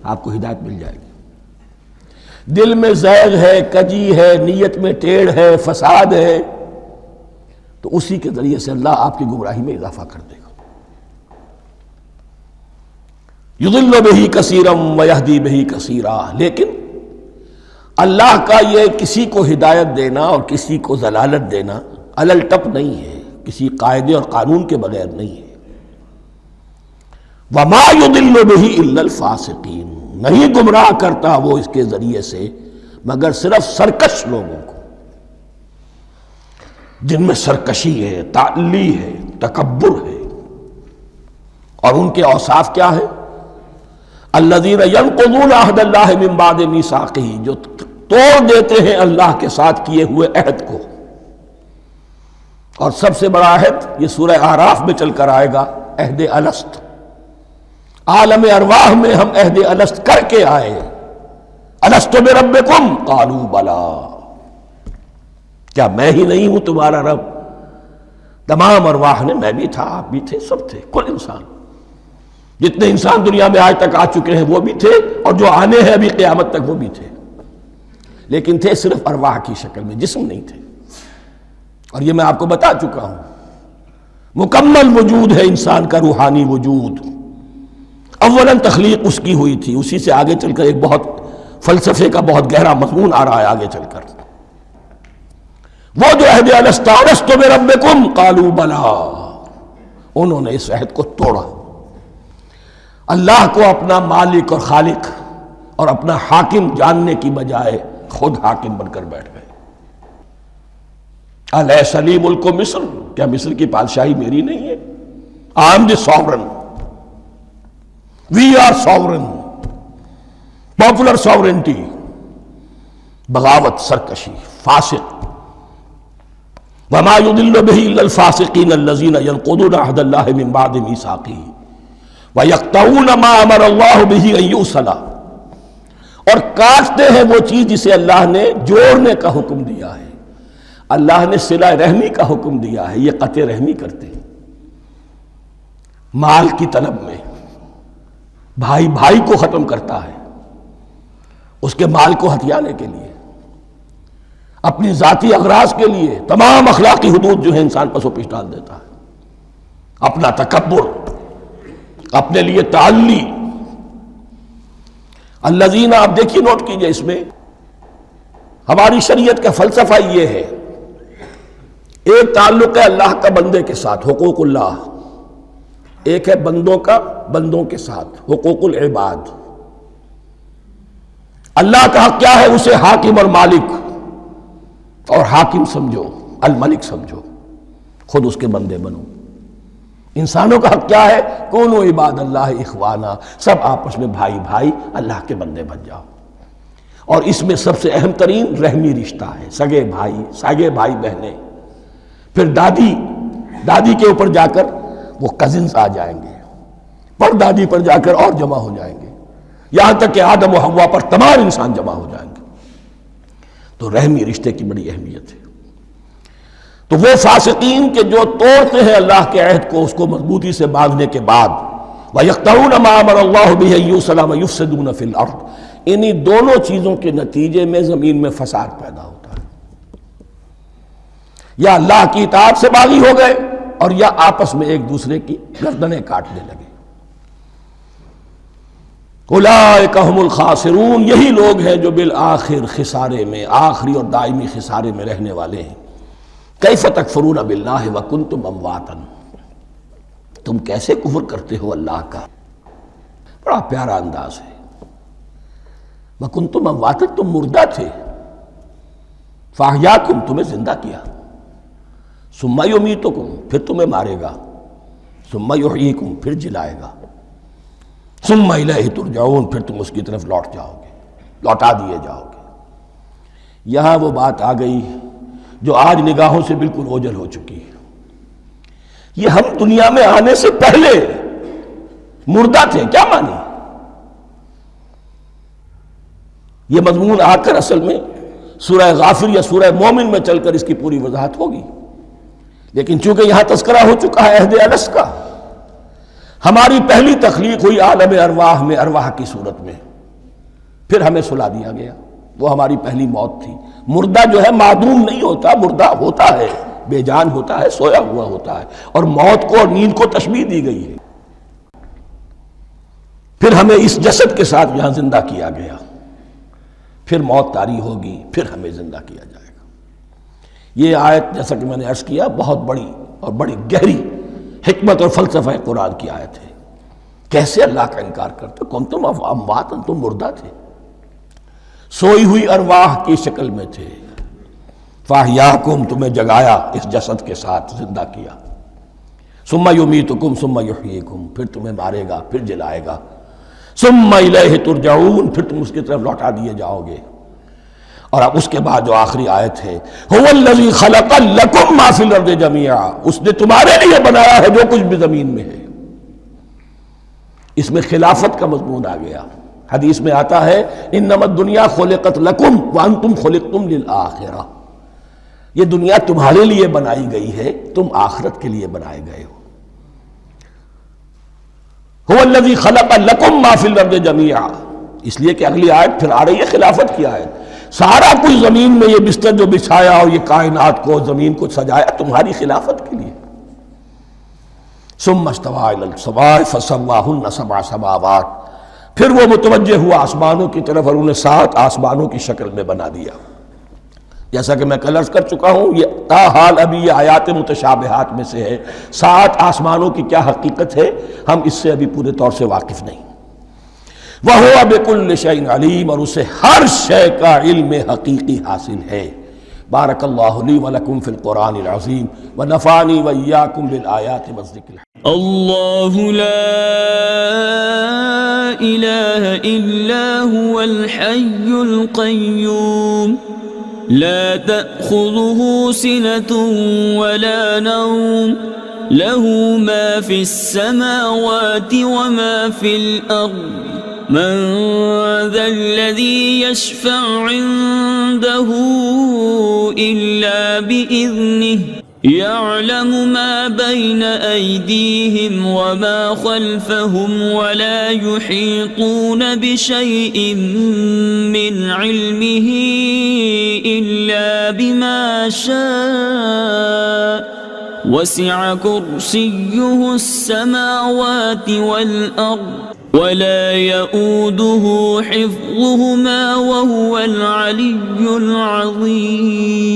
آپ کو ہدایت مل جائے گی۔ دل میں زیغ ہے، کجی ہے، نیت میں ٹیڑھ ہے، فساد ہے، تو اسی کے ذریعے سے اللہ آپ کی گمراہی میں اضافہ کر دے گا۔ یضل بہ کثیرا ویہدی بہ کثیرا، لیکن اللہ کا یہ کسی کو ہدایت دینا اور کسی کو ضلالت دینا علل ٹپ نہیں ہے، کسی قاعدے اور قانون کے بغیر نہیں ہے۔ وما یضل بہ الا الفاسقین، نہیں گمراہ کرتا وہ اس کے ذریعے سے مگر صرف سرکش لوگوں کو، جن میں سرکشی ہے، تعلی ہے، تکبر ہے، اور ان کے اوصاف کیا ہے؟ الذین ینقضون عہد اللہ من بعد میثاقہ، جو توڑ دیتے ہیں اللہ کے ساتھ کیے ہوئے عہد کو، اور سب سے بڑا عہد یہ سورہ اعراف میں چل کر آئے گا، عہد الست۔ عالم ارواح میں ہم عہد الست کر کے آئے، الست بربکم قالوا بلا، کیا میں ہی نہیں ہوں تمہارا رب؟ تمام ارواح نے، میں بھی تھا، آپ بھی تھے، سب تھے، کل انسان، جتنے انسان دنیا میں آج تک آ چکے ہیں وہ بھی تھے، اور جو آنے ہیں ابھی قیامت تک وہ بھی تھے، لیکن تھے صرف ارواح کی شکل میں، جسم نہیں تھے۔ اور یہ میں آپ کو بتا چکا ہوں، مکمل وجود ہے انسان کا روحانی وجود۔ اولاً تخلیق اس کی ہوئی تھی، اسی سے آگے چل کر ایک بہت فلسفے کا بہت گہرا مضمون آ رہا ہے آگے چل کر۔ وہ جو عہد الست الست بربکم قالوا بلا، انہوں نے اس عہد کو توڑا، اللہ کو اپنا مالک اور خالق اور اپنا حاکم جاننے کی بجائے خود حاکم بن کر بیٹھ گئے۔ الیس لی ملک مصر، کیا مصر کی بادشاہی میری نہیں ہے؟ I am the sovereign, we are sovereign, popular sovereignty, بغاوت، سرکشی، فاسق۔ وما يضل به الا الفاسقين الذين ينقضون عهد الله من بعد ميثاقه ويقطعون ما امر الله به ان يوصل، اور کاٹتے ہیں وہ چیز جسے اللہ نے جوڑنے کا حکم دیا ہے۔ اللہ نے صلہ رحمی کا حکم دیا ہے، یہ قطع رحمی کرتے ہیں۔ مال کی طلب میں بھائی بھائی کو ختم کرتا ہے، اس کے مال کو ہتھیانے کے لیے، اپنی ذاتی اغراض کے لیے تمام اخلاقی حدود جو ہے انسان پسو پیش ڈال دیتا ہے، اپنا تکبر، اپنے لیے تعلی۔ الذین، آپ دیکھیے نوٹ کیجئے، اس میں ہماری شریعت کا فلسفہ یہ ہے، ایک تعلق ہے اللہ کا بندے کے ساتھ، حقوق اللہ، ایک ہے بندوں کا بندوں کے ساتھ، حقوق العباد۔ اللہ کا حق کیا ہے؟ اسے حاکم اور مالک، اور حاکم سمجھو، الملک سمجھو، خود اس کے بندے بنو۔ انسانوں کا حق کیا ہے؟ کونوا عباد اللہ اخوانا، سب آپس میں بھائی بھائی اللہ کے بندے بن جاؤ۔ اور اس میں سب سے اہم ترین رحمی رشتہ ہے، سگے بھائی بہنیں، پھر دادی کے اوپر جا کر وہ کزنز آ جائیں گے، پر دادی پر جا کر اور جمع ہو جائیں گے، یہاں تک کہ آدم و حوا پر تمام انسان جمع ہو جائیں گے۔ تو رحمی رشتے کی بڑی اہمیت ہے۔ تو وہ فاسقین کے جو توڑتے ہیں اللہ کے عہد کو، اس کو مضبوطی سے باندھنے کے بعد، وَيَقْطَعُونَ مَا أَمَرَ اللَّهُ بِهِ أَن يُوصَلَ وَيُفْسِدُونَ فِي الْأَرْضِ، انہی دونوں چیزوں کے نتیجے میں زمین میں فساد پیدا ہوتا ہے۔ یا اللہ کی اطاعت سے باغی ہو گئے، اور یا آپس میں ایک دوسرے کی گردنیں کاٹنے لگے۔ اولئک ھم الخاسرون، یہی لوگ ہیں جو بالآخر خسارے میں، آخری اور دائمی خسارے میں رہنے والے ہیں۔ کیف تکفرون باللہ وکنتم امواتا، تم کیسے کفر کرتے ہو اللہ کا؟ بڑا پیارا انداز ہے۔ وکنتم امواتا، تم مردہ تھے، فاحیاکم، تمہیں زندہ کیا، ثم یمیتکم، پھر تمہیں مارے گا، ثم یحییکم، پھر جلائے گا، ثم الیہ ترجعون، پھر تم اس کی طرف لوٹ جاؤ گے، لوٹا دیے جاؤ گے۔ یہاں وہ بات آ گئی جو آج نگاہوں سے بالکل اوجھل ہو چکی ہے۔ یہ ہم دنیا میں آنے سے پہلے مردہ تھے، کیا مانی؟ یہ مضمون آ کر اصل میں سورہ غافر یا سورہ مومن میں چل کر اس کی پوری وضاحت ہوگی، لیکن چونکہ یہاں تذکرہ ہو چکا ہے عہد الست کا، ہماری پہلی تخلیق ہوئی عالم ارواح میں، ارواح کی صورت میں، پھر ہمیں سلا دیا گیا، وہ ہماری پہلی موت تھی۔ مردہ جو ہے معدوم نہیں ہوتا، مردہ ہوتا ہے، بے جان ہوتا ہے، سویا ہوا ہوتا ہے، اور موت کو اور نیند کو تشبیہ دی گئی ہے۔ پھر ہمیں اس جسد کے ساتھ یہاں زندہ کیا گیا، پھر موت طاری ہوگی، پھر ہمیں زندہ کیا جائے گا۔ یہ آیت جیسا کہ میں نے عرض کیا بہت بڑی اور بڑی گہری حکمت اور فلسفہ قرآن کی آیت ہے۔ کیسے اللہ کا انکار کرتے؟ کنتم اموات، تم مردہ تھے، سوئی ہوئی ارواح کی شکل میں تھے، فاحیاکم، تمہیں جگایا اس جسد کے ساتھ، زندہ کیا، ثم یمیتکم ثم یحییکم، پھر تمہیں مارے گا، پھر جلائے گا، ثم الیہ ترجعون، پھر تم اس کی طرف لوٹا دیے جاؤ گے۔ اور اب اس کے بعد جو آخری آیت ہے، هو الذی خلق لکم ما فی الارض جمیعا، اس نے تمہارے لیے بنایا ہے جو کچھ بھی زمین میں ہے۔ اس میں خلافت کا مضمون آ گیا۔ حدیث میں آتا ہے انما الدنیا خلقت لکم وانتم خلقتم للآخرہ، یہ دنیا تمہارے لیے بنائی گئی ہے، تم آخرت کے لیے بنائے گئے ہو۔ هو الذی خلق لکم ما فی الارض جمیعا، اس لیے کہ اگلی آیت پھر آ رہی ہے خلافت کی آیت۔ سارا کچھ زمین میں، یہ بستر جو بچھایا اور یہ کائنات کو، زمین کو سجایا تمہاری خلافت کے لیے۔ ثم استوى الى السماء فسواهن سبع سماوات، پھر وہ متوجہ ہوا آسمانوں کی طرف اور انہیں 7 آسمانوں کی شکل میں بنا دیا۔ جیسا کہ میں کل عرض کر چکا ہوں، یہ تاحال ابھی یہ آیات متشابہات میں سے ہے۔ 7 آسمانوں کی کیا حقیقت ہے ہم اس سے ابھی پورے طور سے واقف نہیں۔ وَهُوَ بِكُلِّ شَيْءٍ عَلِيمٌ، اور اسے ہر شے کا علم حقیقی حاصل ہے۔ بارک اللہ لی ولکم فی القرآن العظیم ونفعنی وإیاکم بالآیات والذکر الحکیم۔ اللہ لا الہ الا هو الحی القیوم لا تأخذه سنة ولا نوم له ما في السماوات وما في الأرض من ذا الذي يشفع عنده إلا بإذنه يعلم ما بين أيديهم وما خلفهم ولا يحيطون بشيء من علمه إلا بما شاء وسع كرسيه السماوات والأرض ولا يؤوده حفظهما وهو العلي العظيم